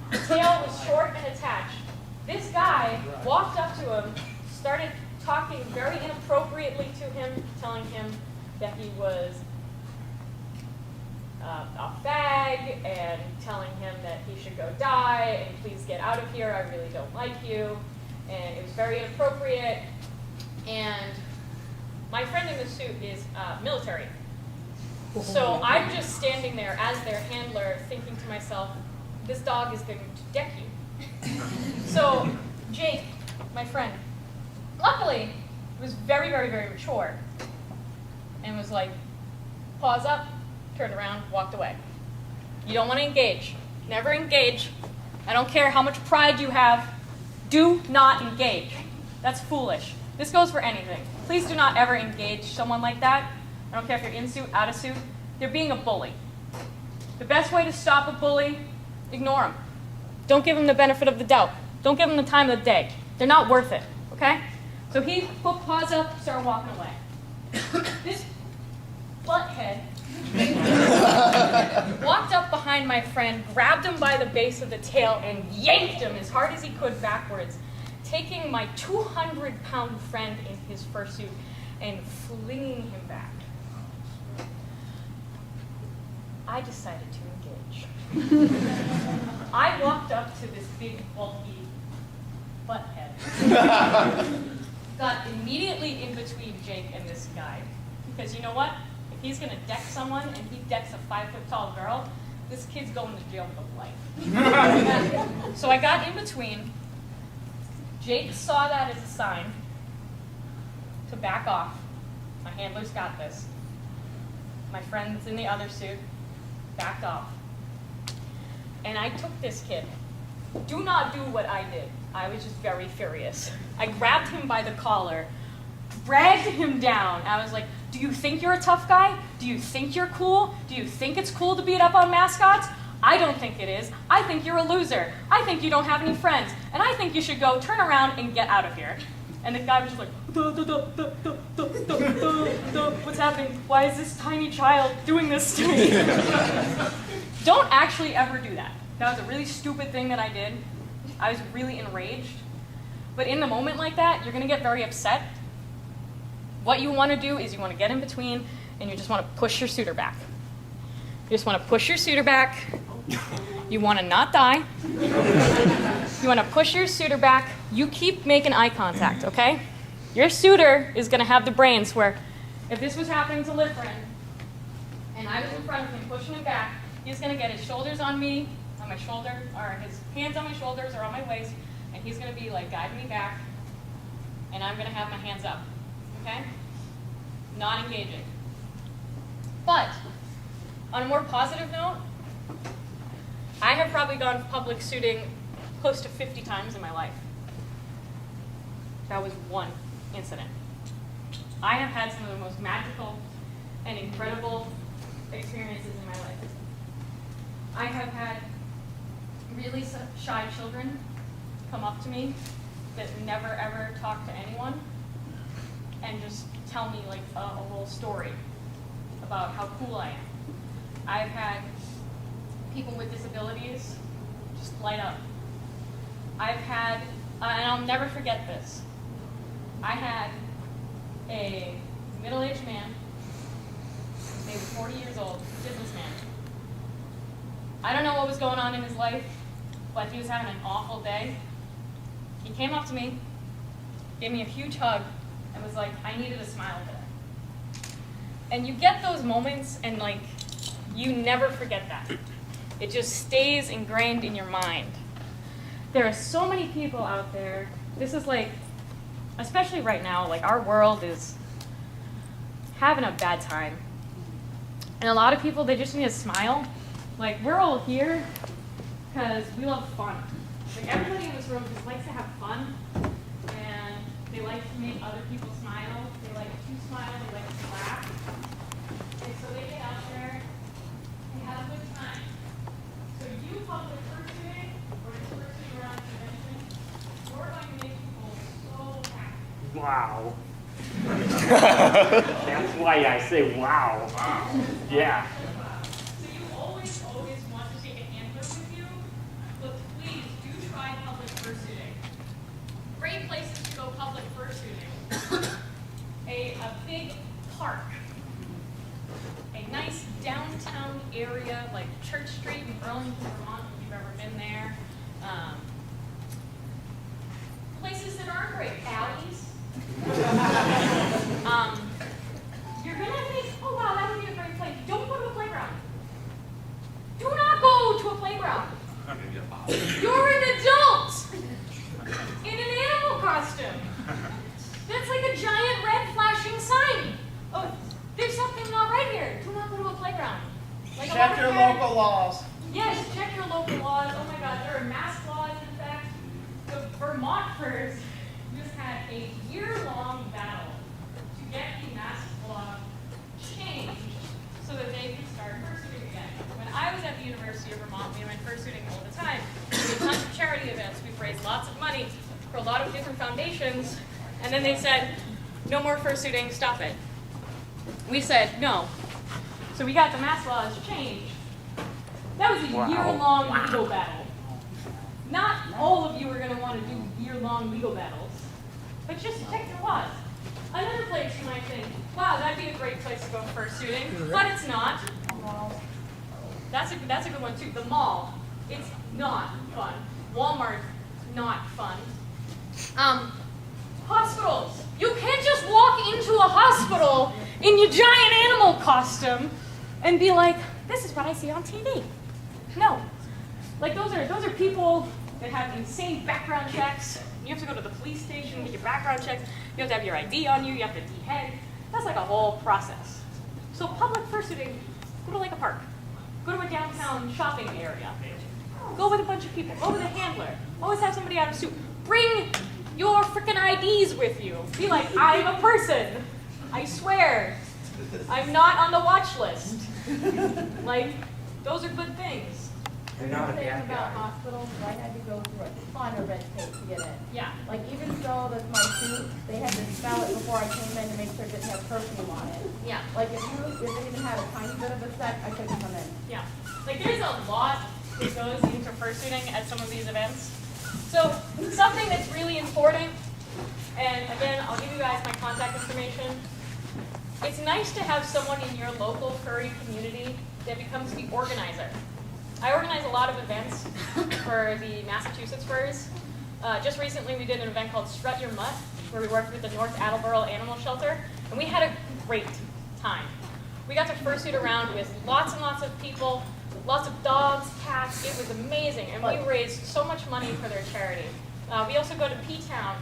The tail was short and attached. This guy walked up to him, started talking very inappropriately to him, telling him that he was a fag, and telling him that he should go die, and please get out of here, I really don't like you. And it was very inappropriate. And my friend in the suit is military. So I'm just standing there as their handler thinking to myself, this dog is going to deck you. So Jake, my friend, luckily was very, very, very mature and was like, paws up, turned around, walked away. You don't want to engage. Never engage. I don't care how much pride you have. Do not engage. That's foolish. This goes for anything. Please do not ever engage someone like that. I don't care if you're in suit, out of suit. They're being a bully. The best way to stop a bully, ignore them. Don't give them the benefit of the doubt. Don't give them the time of the day. They're not worth it, okay? So he put paws up, started walking away. This butthead walked up behind my friend, grabbed him by the base of the tail, and yanked him as hard as he could backwards, taking my 200-pound friend in his fursuit and flinging him back. I decided to engage. I walked up to this big, bulky butthead. Got immediately in between Jake and this guy. Because you know what? If he's going to deck someone and he decks a 5-foot-tall girl, this kid's going to jail for life. So I got in between. Jake saw that as a sign to back off. My handler's got this. My friend's in the other suit backed off. And I took this kid. Do not do what I did. I was just very furious. I grabbed him by the collar, dragged him down. I was like, do you think you're a tough guy? Do you think you're cool? Do you think it's cool to beat up on mascots? I don't think it is. I think you're a loser. I think you don't have any friends. And I think you should go turn around and get out of here. And the guy was just like, what's happening? Why is this tiny child doing this to me? Don't actually ever do that. That was a really stupid thing that I did. I was really enraged. But in the moment like that, you're going to get very upset. What you want to do is you want to get in between and you just want to push your suitor back. You just want to push your suitor back. You want to not die. You want to push your suitor back. You keep making eye contact, okay? Your suitor is going to have the brains where if this was happening to Lifrin and I was in front of him pushing him back, he's going to get his shoulders on me, on my shoulder, or his hands on my shoulders or on my waist, and he's going to be like guiding me back, and I'm going to have my hands up, okay? Not engaging. But on a more positive note, I have probably gone public suiting close to 50 times in my life. That was one incident. I have had some of the most magical and incredible experiences in my life. I have had really shy children come up to me that never ever talk to anyone and just tell me like a whole story about how cool I am. I've had people with disabilities just light up. I've had, and I'll never forget this, I had a middle-aged man, maybe 40 years old, businessman. I don't know what was going on in his life, but he was having an awful day. He came up to me, gave me a huge hug, and was like, I needed a smile today. And you get those moments, and like, you never forget that. It just stays ingrained in your mind. There are so many people out there. This is like, especially right now, like our world is having a bad time. And a lot of people, they just need a smile. Like, we're all here because we love fun. Like, everybody in this room just likes to have fun, and they like to make other people smile. They like to smile, they like to laugh. And so they get out there and have a good time. So you public fursuiting, or just fursuiting around the convention, we're going to make people so happy. Wow. That's why I say wow. Yeah. So you always want to take a handbook with you, but please do try public fursuiting. Great places to go public fursuiting. A big park. A nice downtown area like Church Street in Burlington, Vermont, if you've ever been there. Places that aren't great, alleys. You're gonna think, oh wow, that would be a great place. Don't go to a playground. Do not go to a playground. You're an adult in an animal costume. That's like a giant red flashing sign. Oh, there's something not right here. Do not go to a playground. Like Check your local laws. Yes, check your local laws. Oh my God, there are mask laws. In fact, the Vermont Furs just had a year-long battle to get the mask law changed so that they could start fursuiting again. When I was at the University of Vermont, we went fursuiting all the time. We did tons of charity events. We've raised lots of money for a lot of different foundations. And then they said, no more fursuiting, stop it. We said, no. So we got the mask laws changed. That was a year-long legal battle. Not all of you are going to want to do year-long legal battles, but just check your laws. Another place you might think, wow, that'd be a great place to go fursuiting, but it's not. That's a good one too. The mall, it's not fun. Walmart, not fun. Hospitals. You can't just walk into a hospital in your giant animal costume and be like, this is what I see on TV. No. Like those are people that have insane background checks. You have to go to the police station and get your background checks. You have to have your ID on you. You have to de-head. That's like a whole process. So public fursuiting, go to like a park. Go to a downtown shopping area. Go with a bunch of people. Go with a handler. Always have somebody out of suit. Bring your freaking IDs with you. Be like, I'm a person. I swear. I'm not on the watch list. Like, those are good things. There's a thing about hospitals, I had to go through a ton of red tape to get in. Yeah. Like even though that's my suit, they had to smell it before I came in to make sure it didn't have perfume on it. Yeah. Like if it even had a tiny bit of a scent, I couldn't come in. Yeah. Like there's a lot that goes into fursuiting at some of these events. So something that's really important, and again, I'll give you guys my contact information. It's nice to have someone in your local furry community that becomes the organizer. I organize a lot of events for the Massachusetts Furs. Just recently we did an event called Strut Your Mutt, where we worked with the North Attleboro Animal Shelter, and we had a great time. We got to fursuit around with lots and lots of people, lots of dogs, cats. It was amazing, and we raised so much money for their charity. We also go to P-Town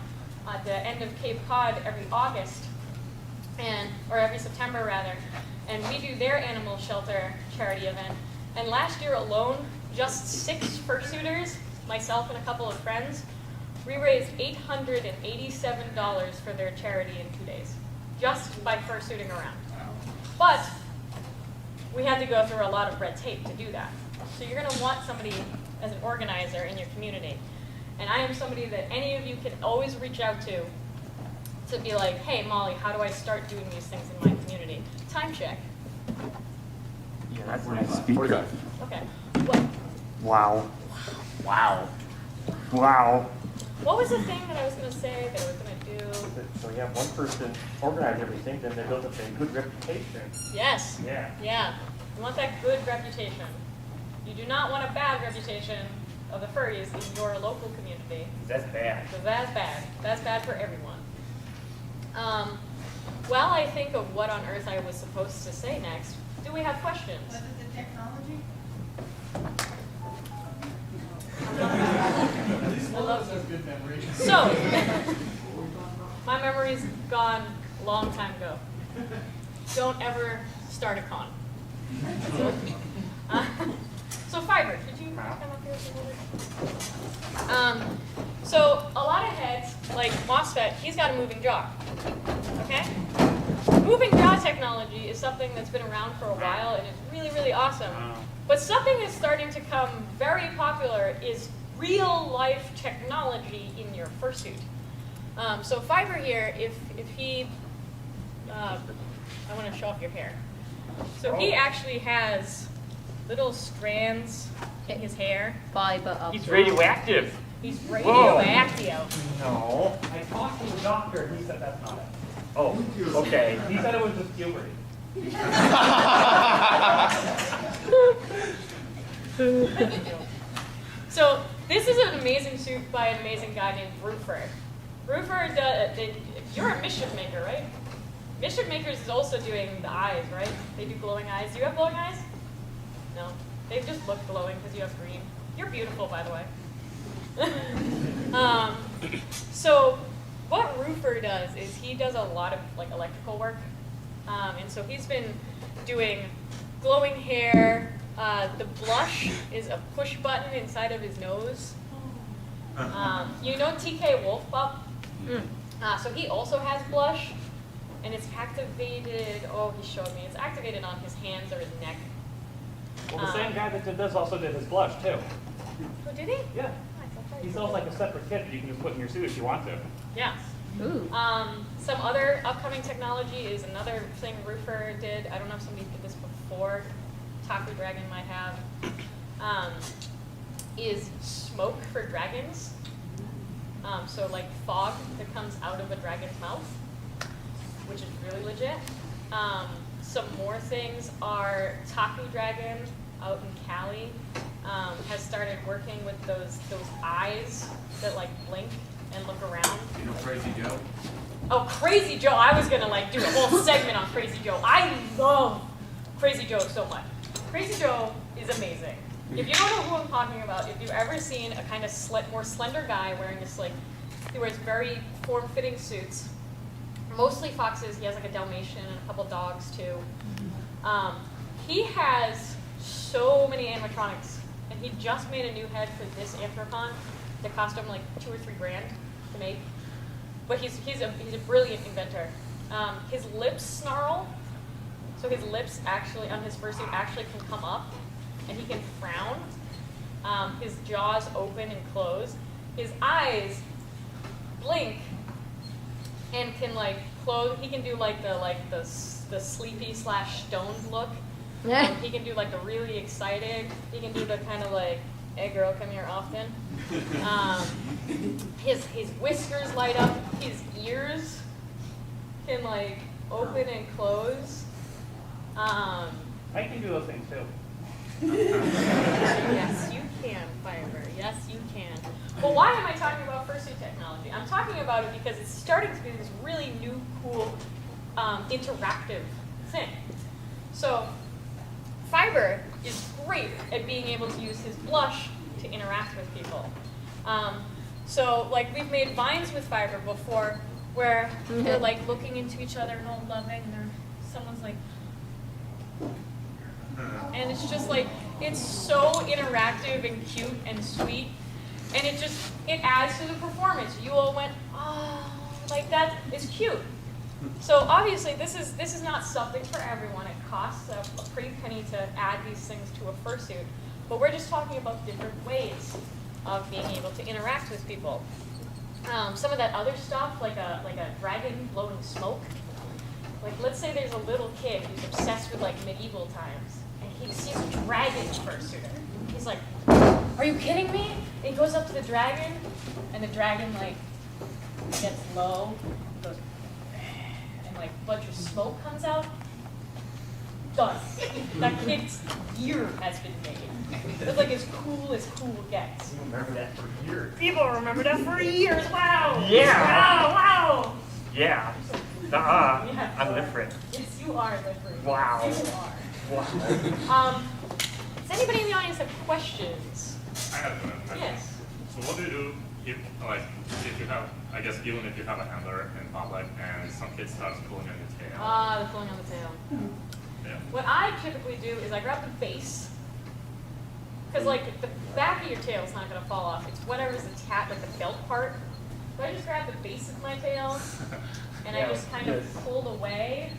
at the end of Cape Cod every August, or every September rather, and we do their animal shelter charity event. And last year alone, just 6 fursuiters, myself and a couple of friends, we raised $887 for their charity in 2 days, just by fursuiting around. But we had to go through a lot of red tape to do that. So you're going to want somebody as an organizer in your community. And I am somebody that any of you can always reach out to be like, hey, Molly, how do I start doing these things in my community? Time check. Yeah, that's nice. Speaker. Okay. What, Wow. Wow. Wow. what was the thing that I was going to say that I was going to do? So you have one person organize everything, then they build up a good reputation. Yes. Yeah. Yeah. You want that good reputation. You do not want a bad reputation of the furries in your local community. That's bad. So that's bad. That's bad for everyone. Well, I think of what on earth I was supposed to say next. Do we have questions? Was it the technology? I love you. So, my memory's gone a long time ago. Don't ever start a con. So Fibre, did you come up here for a little bit? So a lot of heads, like Mosfet, he's got a moving jaw. Okay? Moving jaw technology is something that's been around for a while and is really, really awesome. But something that's starting to come very popular is real life technology in your fursuit. So Fibre here, if he, I want to show off your hair. So he actually has little strands in his hair. He's radioactive. He's radioactive. No. I talked to the doctor, and he said that's not it. Oh, okay. He said it was just puberty. So this is an amazing suit by an amazing guy named Roofer. Roofer, you're a mischief maker, right? Mischief Makers is also doing the eyes, right? They do glowing eyes. Do you have glowing eyes? No. They just look glowing because you have green. You're beautiful, by the way. So what Roofer does is he does a lot of like electrical work. And so he's been doing glowing hair. The blush is a push button inside of his nose. You know TK Wolf Pup? So he also has blush. And it's activated, oh, he showed me. It's activated on his hands or his neck. Well, the same guy that did this also did his blush, too. Oh, did he? Yeah. He sells like a separate kit that you can just put in your suit if you want to. Yeah. Ooh. Some other upcoming technology is another thing Roofer did. I don't know if somebody did this before. Taku Dragon might have. Is smoke for dragons. So like fog that comes out of a dragon's mouth, which is really legit. Some more things are Taku Dragon out in Cali has started working with those eyes that like blink and look around. You know Crazy Joe? Oh, Crazy Joe! I was gonna like do a whole segment on Crazy Joe. I love Crazy Joe so much. Crazy Joe is amazing. If you don't know who I'm talking about, if you've ever seen a kind of more slender guy wearing this like, he wears very form-fitting suits. Mostly foxes. He has like a Dalmatian and a couple dogs too. He has so many animatronics, and he just made a new head for this Anthrocon that cost him like $2 or $3 grand to make. But he's a brilliant inventor. His lips snarl, so his lips actually on his fursuit actually can come up, and he can frown. His jaws open and close. His eyes blink and can like close. He can do like the sleepy / stoned look. He can do like the really excited. He can do the kind of like, hey girl, come here often. His whiskers light up. His ears can like open and close. I can do those things too. Yes, you can, Fibre. Yes, you can. Well, why am I talking about fursuit technology? I'm talking about it because it's starting to be this really new, cool, interactive thing. So, Fibre is great at being able to use his blush to interact with people. So, like, we've made vines with Fibre before where they're, like, looking into each other and all loving, and someone's like, and it's just like, it's so interactive and cute and sweet. And it adds to the performance. You all went, oh, like that is cute. So obviously this is not something for everyone. It costs a pretty penny to add these things to a fursuit. But we're just talking about different ways of being able to interact with people. Some of that other stuff, like a dragon blowing smoke. Like let's say there's a little kid who's obsessed with like medieval times, and he sees a dragon fursuiter. He's like, "Are you kidding me?" And he goes up to the dragon, and the dragon like gets low, goes, and like a bunch of smoke comes out. Done. That kid's year has been made. It's like as cool gets. You remember that for years. People remember that for years. Wow. Yeah. Wow. Yeah. Yeah. I'm Lifrin. Yes, you are Lifrin. Wow. You are. Wow. Does anybody in the audience have questions? I have a question. Yes. So what do you do if you have, I guess even if you have a handler in public and some kid starts pulling on your tail? The pulling on the tail. Yeah. What I typically do is I grab the base, because like the back of your tail is not going to fall off. It's whatever's attached, like the belt part. So I just grab the base of my tail, and I just kind of pull away.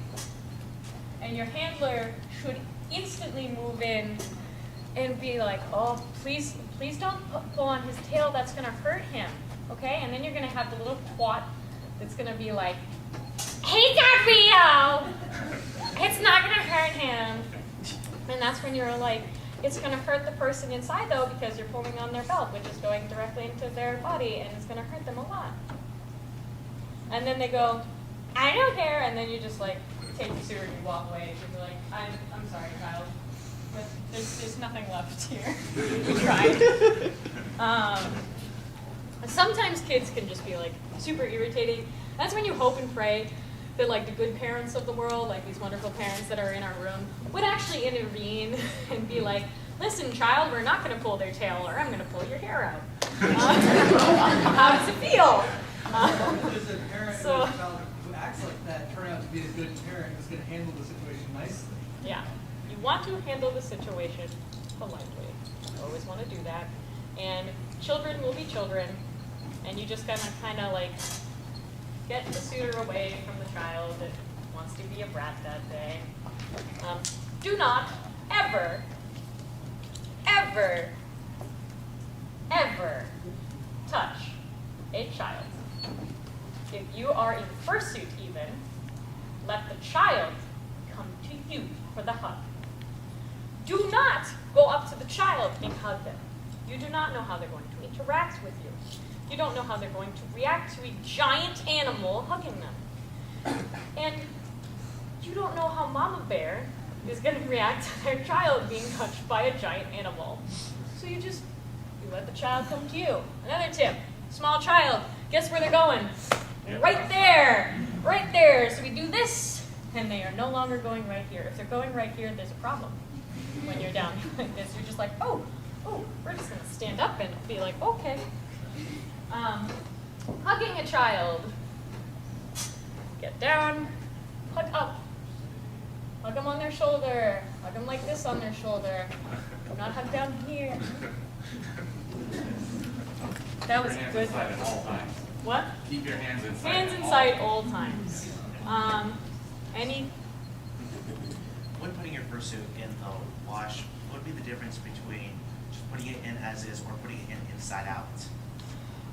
And your handler should instantly move in and be like, "Oh, please don't pull on his tail. That's going to hurt him." Okay? And then you're going to have the little twat that's going to be like, "Hey, Dad Rio! It's not going to hurt him." And that's when you're like, it's going to hurt the person inside, though, because you're pulling on their belt, which is going directly into their body, and it's going to hurt them a lot. And then they go, "I don't care," and then you just like take the suit and you walk away. You're like, I'm sorry, child, but there's nothing left here. We tried. Sometimes kids can just be like super irritating. That's when you hope and pray that like the good parents of the world, like these wonderful parents that are in our room, would actually intervene and be like, "Listen, child, we're not going to pull their tail, or I'm going to pull your hair out." How does it feel? There's a parent So- or a child who acts like that turn out to be a good parent who's going to handle the situation nicely. Yeah, you want to handle the situation politely. You always want to do that. And children will be children, and you just kind of like get the suitor away from the child that wants to be a brat that day. Do not ever, ever, ever touch a child. If you are in fursuit even, let the child come to you for the hug. Do not go up to the child and hug them. You do not know how they're going to interact with you. You don't know how they're going to react to a giant animal hugging them. And you don't know how Mama Bear is going to react to their child being touched by a giant animal. So you let the child come to you. Another tip, small child, guess where they're going? Right there, right there. So we do this, and they are no longer going right here. If they're going right here, there's a problem. When you're down like this, you're just like, oh, we're just gonna stand up and be like, okay. Hugging a child. Get down, hug up. Hug them on their shoulder. Hug them like this on their shoulder. Do not hug down here. That was good. Inside at all times. What? Keep your hands inside. Hands inside all times. Any? When putting your fursuit in the wash, what would be the difference between just putting it in as is or putting it in inside out?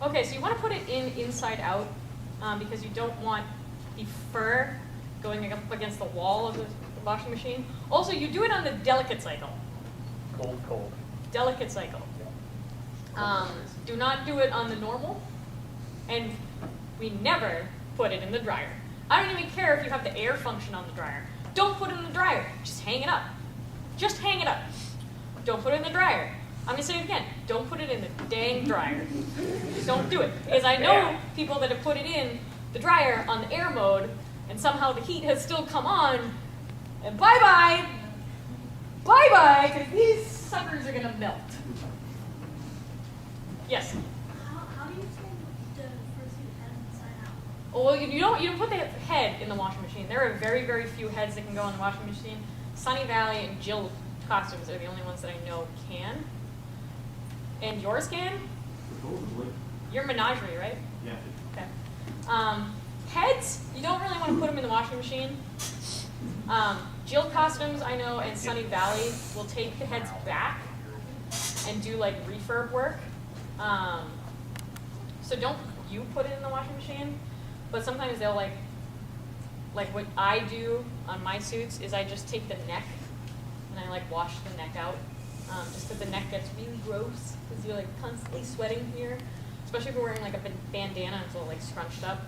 Okay, so you want to put it in inside out because you don't want the fur going up against the wall of the washing machine. Also, you do it on the delicate cycle. Cold. Delicate cycle. Do not do it on the normal. And we never put it in the dryer. I don't even care if you have the air function on the dryer. Don't put it in the dryer. Just hang it up. Just hang it up. Don't put it in the dryer. I'm going to say it again. Don't put it in the dang dryer. Don't do it. Because I know people that have put it in the dryer on the air mode, and somehow the heat has still come on, and bye-bye. Bye-bye, because these suckers are going to melt. Yes? How do you turn the fursuit head inside out? Oh, well, you don't put the head in the washing machine. There are very, very few heads that can go in the washing machine. Sunny Valley and Jill costumes are the only ones that I know can. And yours can? Your menagerie, right? Yeah. Okay. Heads, you don't really want to put them in the washing machine. Jill Costumes, I know, and Sunny Valley will take the heads back and do like refurb work. So don't you put it in the washing machine, but sometimes they'll like what I do on my suits is I just take the neck and I like wash the neck out, just because the neck gets really gross because you're like constantly sweating here, especially if you're wearing like a bandana and it's all like scrunched up.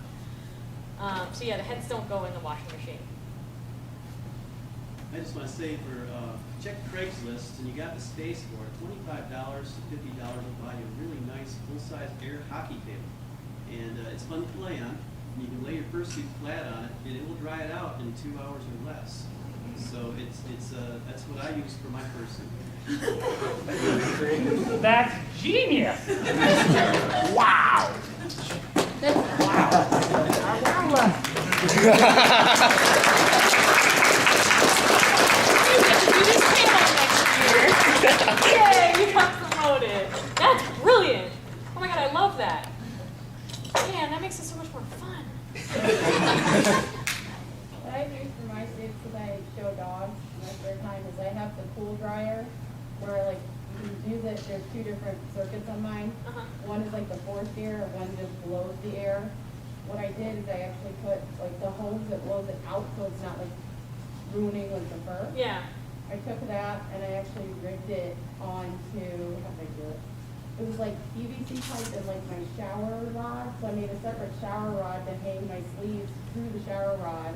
So yeah, the heads don't go in the washing machine. I just want to say check Craigslist and you got the space for it. $25 to $50 will buy you a really nice full-size air hockey table. And it's fun to play on. And you can lay your fursuit flat on it and it will dry it out in 2 hours or less. So that's what I use for my fursuit. That's genius. Wow. Yay, you got promoted. That's brilliant. Oh my god, I love that. Man, that makes it so much more fun. What I do for my suits when I show dogs in my spare time is I have the pool dryer where like you can use it. There's 2 different circuits on mine. One is like the forced air and one just blows the air. What I did is I actually put like the hose that blows it out so it's not like ruining like the fur. Yeah. I took that and I actually rigged it onto, how did I do it? It was like PVC pipe and like my shower rod. So I made a separate shower rod to hang my sleeves through the shower rod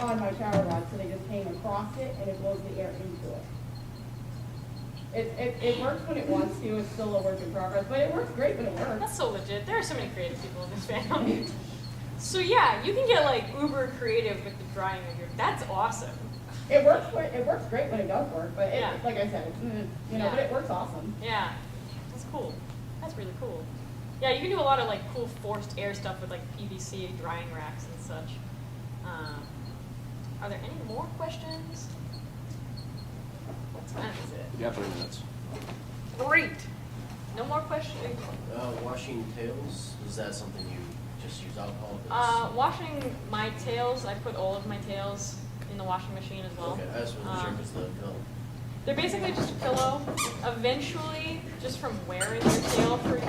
on my shower rod. So they just hang across it and it blows the air into it. It works when it wants to. It's still a work in progress, but it works great when it works. That's so legit. There are so many creative people in this family. So yeah, you can get like uber creative with the drying of your. That's awesome. It works great when it does work, but Yeah. like I said, Yeah. but it works awesome. Yeah, that's cool. That's really cool. Yeah, you can do a lot of like cool forced air stuff with like PVC drying racks and such. Are there any more questions? What time is it? Yeah, 3 minutes. Great. No more questions. Washing tails, is that something you just use alcohol? Washing my tails, I put all of my tails in the washing machine as well. Okay, I just wasn't sure if it's the pillow. They're basically just a pillow. Eventually, just from wearing your tail for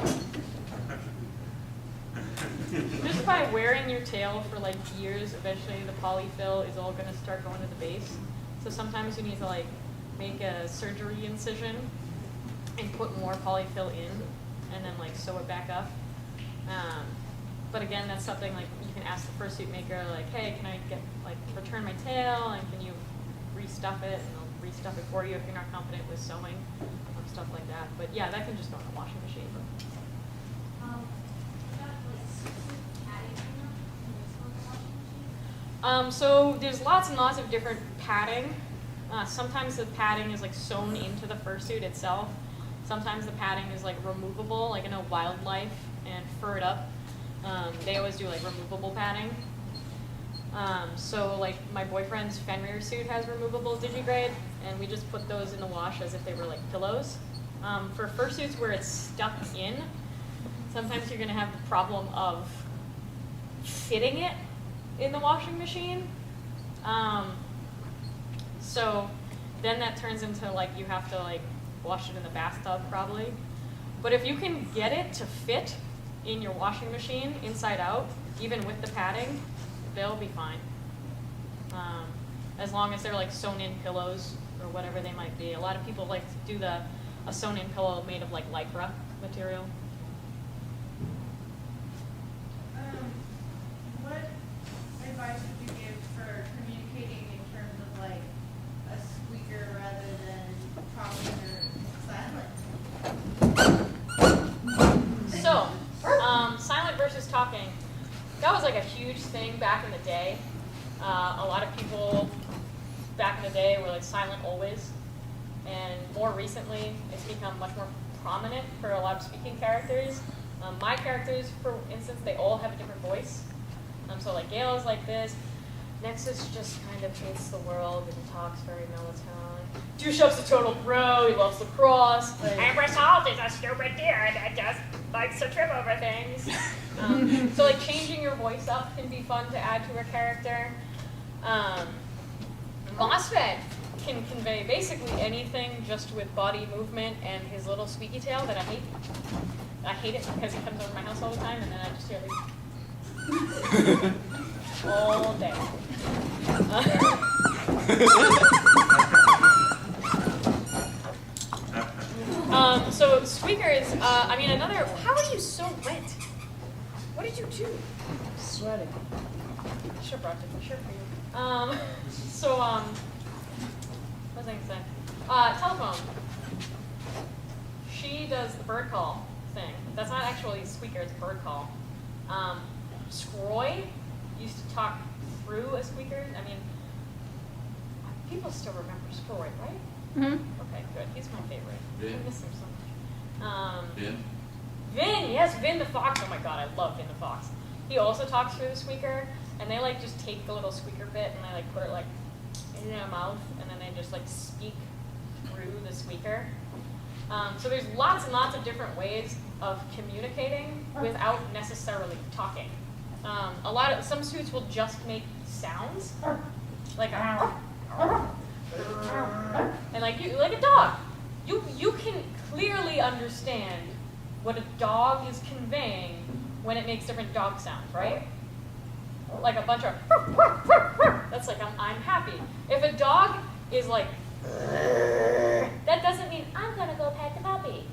just by wearing your tail for like years, eventually the polyfill is all gonna start going to the base. So sometimes you need to like make a surgery incision and put more polyfill in, and then like sew it back up. But again, that's something like you can ask the fursuit maker, like, hey, can I get like return my tail, and can you restuff it, and they'll restuff it for you if you're not confident with sewing, stuff like that. But yeah, that can just go in the washing machine. So there's lots and lots of different padding. Sometimes the padding is like sewn into the fursuit itself. Sometimes the padding is like removable, like in a wildlife and furred up. They always do like removable padding. So like my boyfriend's Fenrir suit has removable digigrade, and we just put those in the wash as if they were like pillows. For fursuits where it's stuck in, sometimes you're gonna have the problem of fitting it in the washing machine. So then that turns into like you have to like wash it in the bathtub probably. But if you can get it to fit in your washing machine inside out, even with the padding, they'll be fine. As long as they're like sewn in pillows or whatever they might be. A lot of people like to do a sewn in pillow made of like Lycra material. What advice would you give for communicating in terms of like a squeaker rather than talking or silent? So, silent versus talking. That was like a huge thing back in the day. A lot of people back in the day were like silent always. And more recently, it's become much more prominent for a lot of speaking characters. My characters, for instance, they all have a different voice. So like Gale is like this. Nexus just kind of hates the world and talks very monotone. Dushup's a total bro, he loves lacrosse. Amber Salt is a stupid deer that just likes to trip over things. So like changing your voice up can be fun to add to a character. Mosfet can convey basically anything just with body movement and his little squeaky tail that I hate. I hate it because he comes over my house all the time and then I just hear like all day. So squeakers, I mean another, how are you so wet? What did you do? Sweating. I should have brought a different shirt for you. What was I going to say? Telephone. She does the bird call thing. That's not actually squeaker, it's bird call. Scroy used to talk through a squeaker. I mean, people still remember Scroy, right? Mm-hmm. Okay, good. He's my favorite. Vin? I miss him so much. Vin? Vin, yes, Vin the fox. Oh my god, I love Vin the fox. He also talks through the squeaker, and they like just take the little squeaker bit and they like put it like in their mouth, and then they just like speak through the squeaker. So there's lots and lots of different ways of communicating without necessarily talking. Some suits will just make sounds, like a, and like a dog. You can clearly understand what a dog is conveying when it makes different dog sounds, right? Like a bunch of, that's like I'm happy. If a dog is like, that doesn't mean I'm gonna go pet the puppy.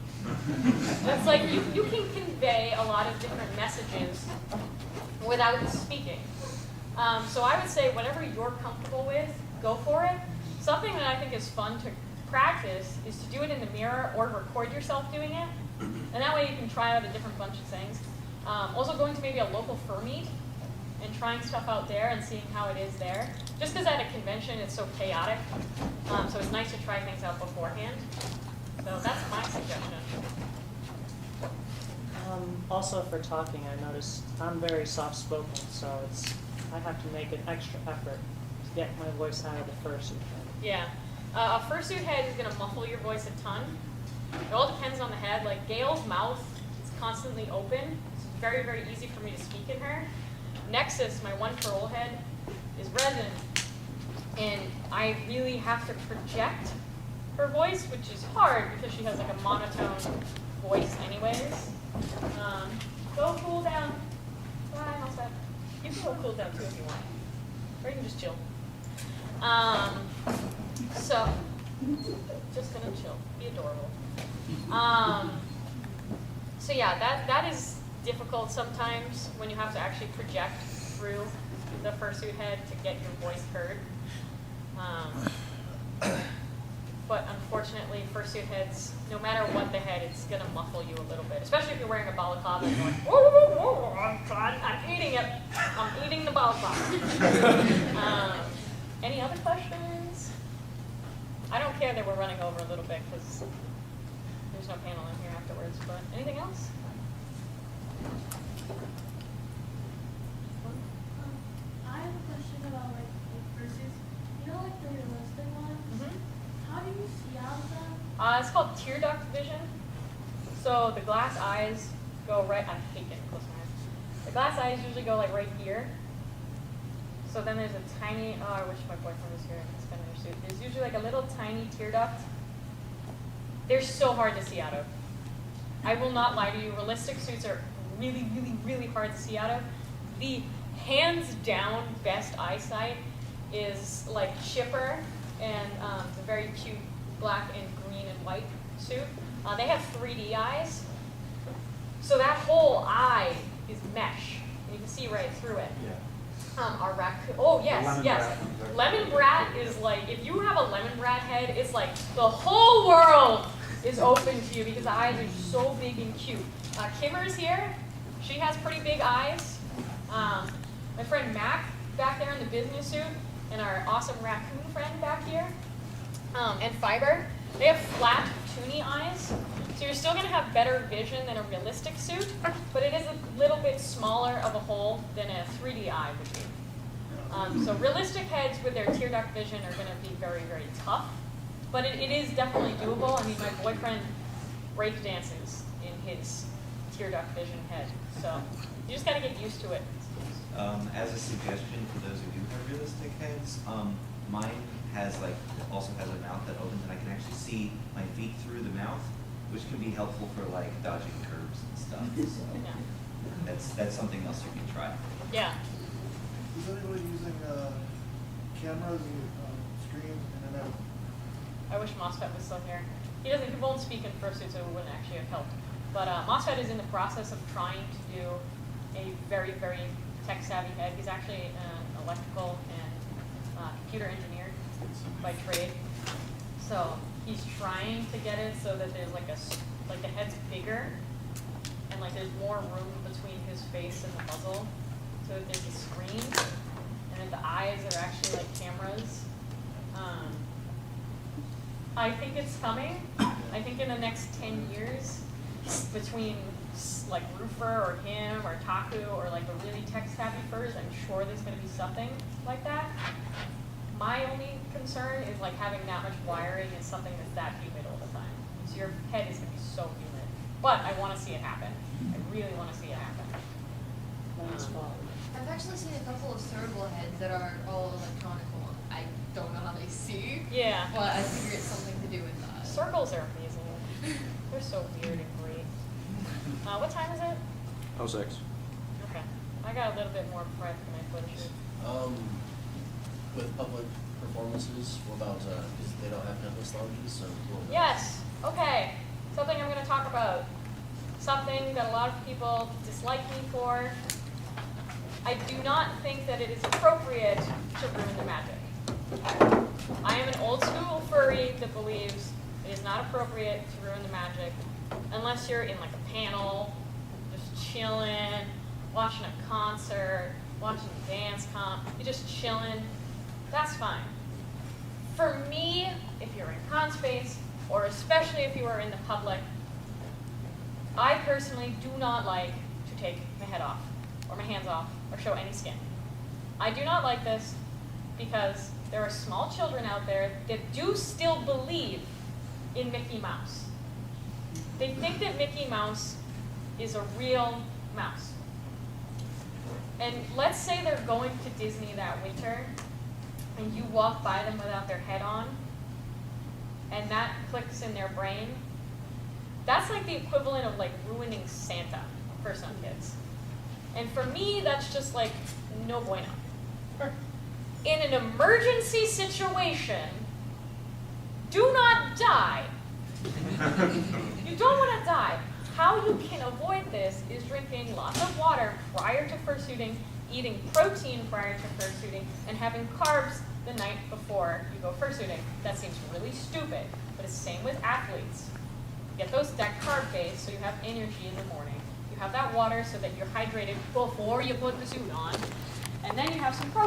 That's like, you can convey a lot of different messages without speaking. So I would say whatever you're comfortable with, go for it. Something that I think is fun to practice is to do it in the mirror or record yourself doing it. And that way you can try out a different bunch of things. Also going to maybe a local fur meet and trying stuff out there and seeing how it is there. Just because at a convention it's so chaotic, so it's nice to try things out beforehand. So that's my suggestion. Also for talking, I noticed I'm very soft-spoken, so I have to make an extra effort to get my voice out of the fursuit. Yeah. A fursuit head is going to muffle your voice a ton. It all depends on the head. Like Gale's mouth is constantly open. It's very, very easy for me to speak in her. Nexus, my one pearl head, is resin. And I really have to project her voice, which is hard because she has like a monotone voice anyways. Go cool down. Bye, Mosfet. You can go cool down too if you want. Or you can just chill. So, just gonna chill. Be adorable. So yeah, that is difficult sometimes when you have to actually project through the fursuit head to get your voice heard. But unfortunately, fursuit heads, no matter what the head, it's gonna muffle you a little bit. Especially if you're wearing a balaclava and going, whoa, whoa, whoa, I'm eating it. I'm eating the balaclava. Any other questions? I don't care that we're running over a little bit because there's no panel in here afterwards, but anything else? I have a question about like fursuits. You know, like the realistic ones. Mm-hmm. How do you see out of them? It's called tear duct vision. So the glass eyes go right, I hate getting close to my eyes. The glass eyes usually go like right here. So then there's a tiny, I wish my boyfriend was here and he's been in their suit. There's usually like a little tiny tear duct. They're so hard to see out of. I will not lie to you, realistic suits are really, really, really hard to see out of. The hands down best eyesight is like Chipper and the very cute black and green and white suit. They have 3D eyes. So that whole eye is mesh. And you can see right through it. Yeah. Our raccoon, oh yes, yes. Lemon Brat is like, if you have a Lemon Brat head, it's like the whole world is open to you because the eyes are so big and cute. Kimmer's here. She has pretty big eyes. My friend Mac back there in the business suit, and our awesome raccoon friend back here, and Fibre. They have flat, toony eyes. So you're still going to have better vision than a realistic suit, but it is a little bit smaller of a hole than a 3D eye would be. So realistic heads with their tear duct vision are going to be very, very tough. But it is definitely doable. I mean, my boyfriend break dances in his tear duct vision head. So you just gotta get used to it. As a suggestion for those who do have realistic heads, mine also has a mouth that opens and I can actually see my feet through the mouth, which can be helpful for like dodging curves and stuff. So Yeah. that's something else you can try. Yeah. Is anybody using cameras and screens and internet? I wish Mosfet was still here. He won't speak in Fursuit, so it wouldn't actually have helped. But Mosfet is in the process of trying to do a very, very tech-savvy head. He's actually an electrical and computer engineer by trade. So he's trying to get it so that there's like the head's bigger and like there's more room between his face and the muzzle. So that there's a screen and then the eyes are actually like cameras. I think it's coming. I think in the next 10 years, between like Roofer or him or Taku or like the really tech-savvy furs, I'm sure there's going to be something like that. My only concern is like having that much wiring in something that's that humid all the time. So your head is going to be so humid. But I want to see it happen. I really want to see it happen. I've actually seen a couple of circle heads that are all electronic ones. I don't know how they see. Yeah. But I figure it's something to do with that. Circles are amazing. They're so weird and great. What time is it? 06. Okay. I got a little bit more prep for my photo shoot. With public performances, what about, because they don't have necklace lounges, so. Yes. Okay. Something I'm going to talk about. Something that a lot of people dislike me for. I do not think that it is appropriate to ruin the magic. I am an old school furry that believes it is not appropriate to ruin the magic unless you're in like a panel, just chilling, watching a concert, watching a dance comp, you're just chilling. That's fine. For me, if you're in con space, or especially if you are in the public, I personally do not like to take my head off, or my hands off, or show any skin. I do not like this because there are small children out there that do still believe in Mickey Mouse. They think that Mickey Mouse is a real mouse. And let's say they're going to Disney that winter, and you walk by them without their head on, and that clicks in their brain. That's like the equivalent of like ruining Santa for some kids. And for me, that's just like no bueno. In an emergency situation, do not die. You don't want to die. How you can avoid this is drinking lots of water prior to fursuiting, eating protein prior to fursuiting, and having carbs the night before you go fursuiting. That seems really stupid, but it's the same with athletes. Get that carb base so you have energy in the morning. You have that water so that you're hydrated before you put the suit on, and then you have some protein.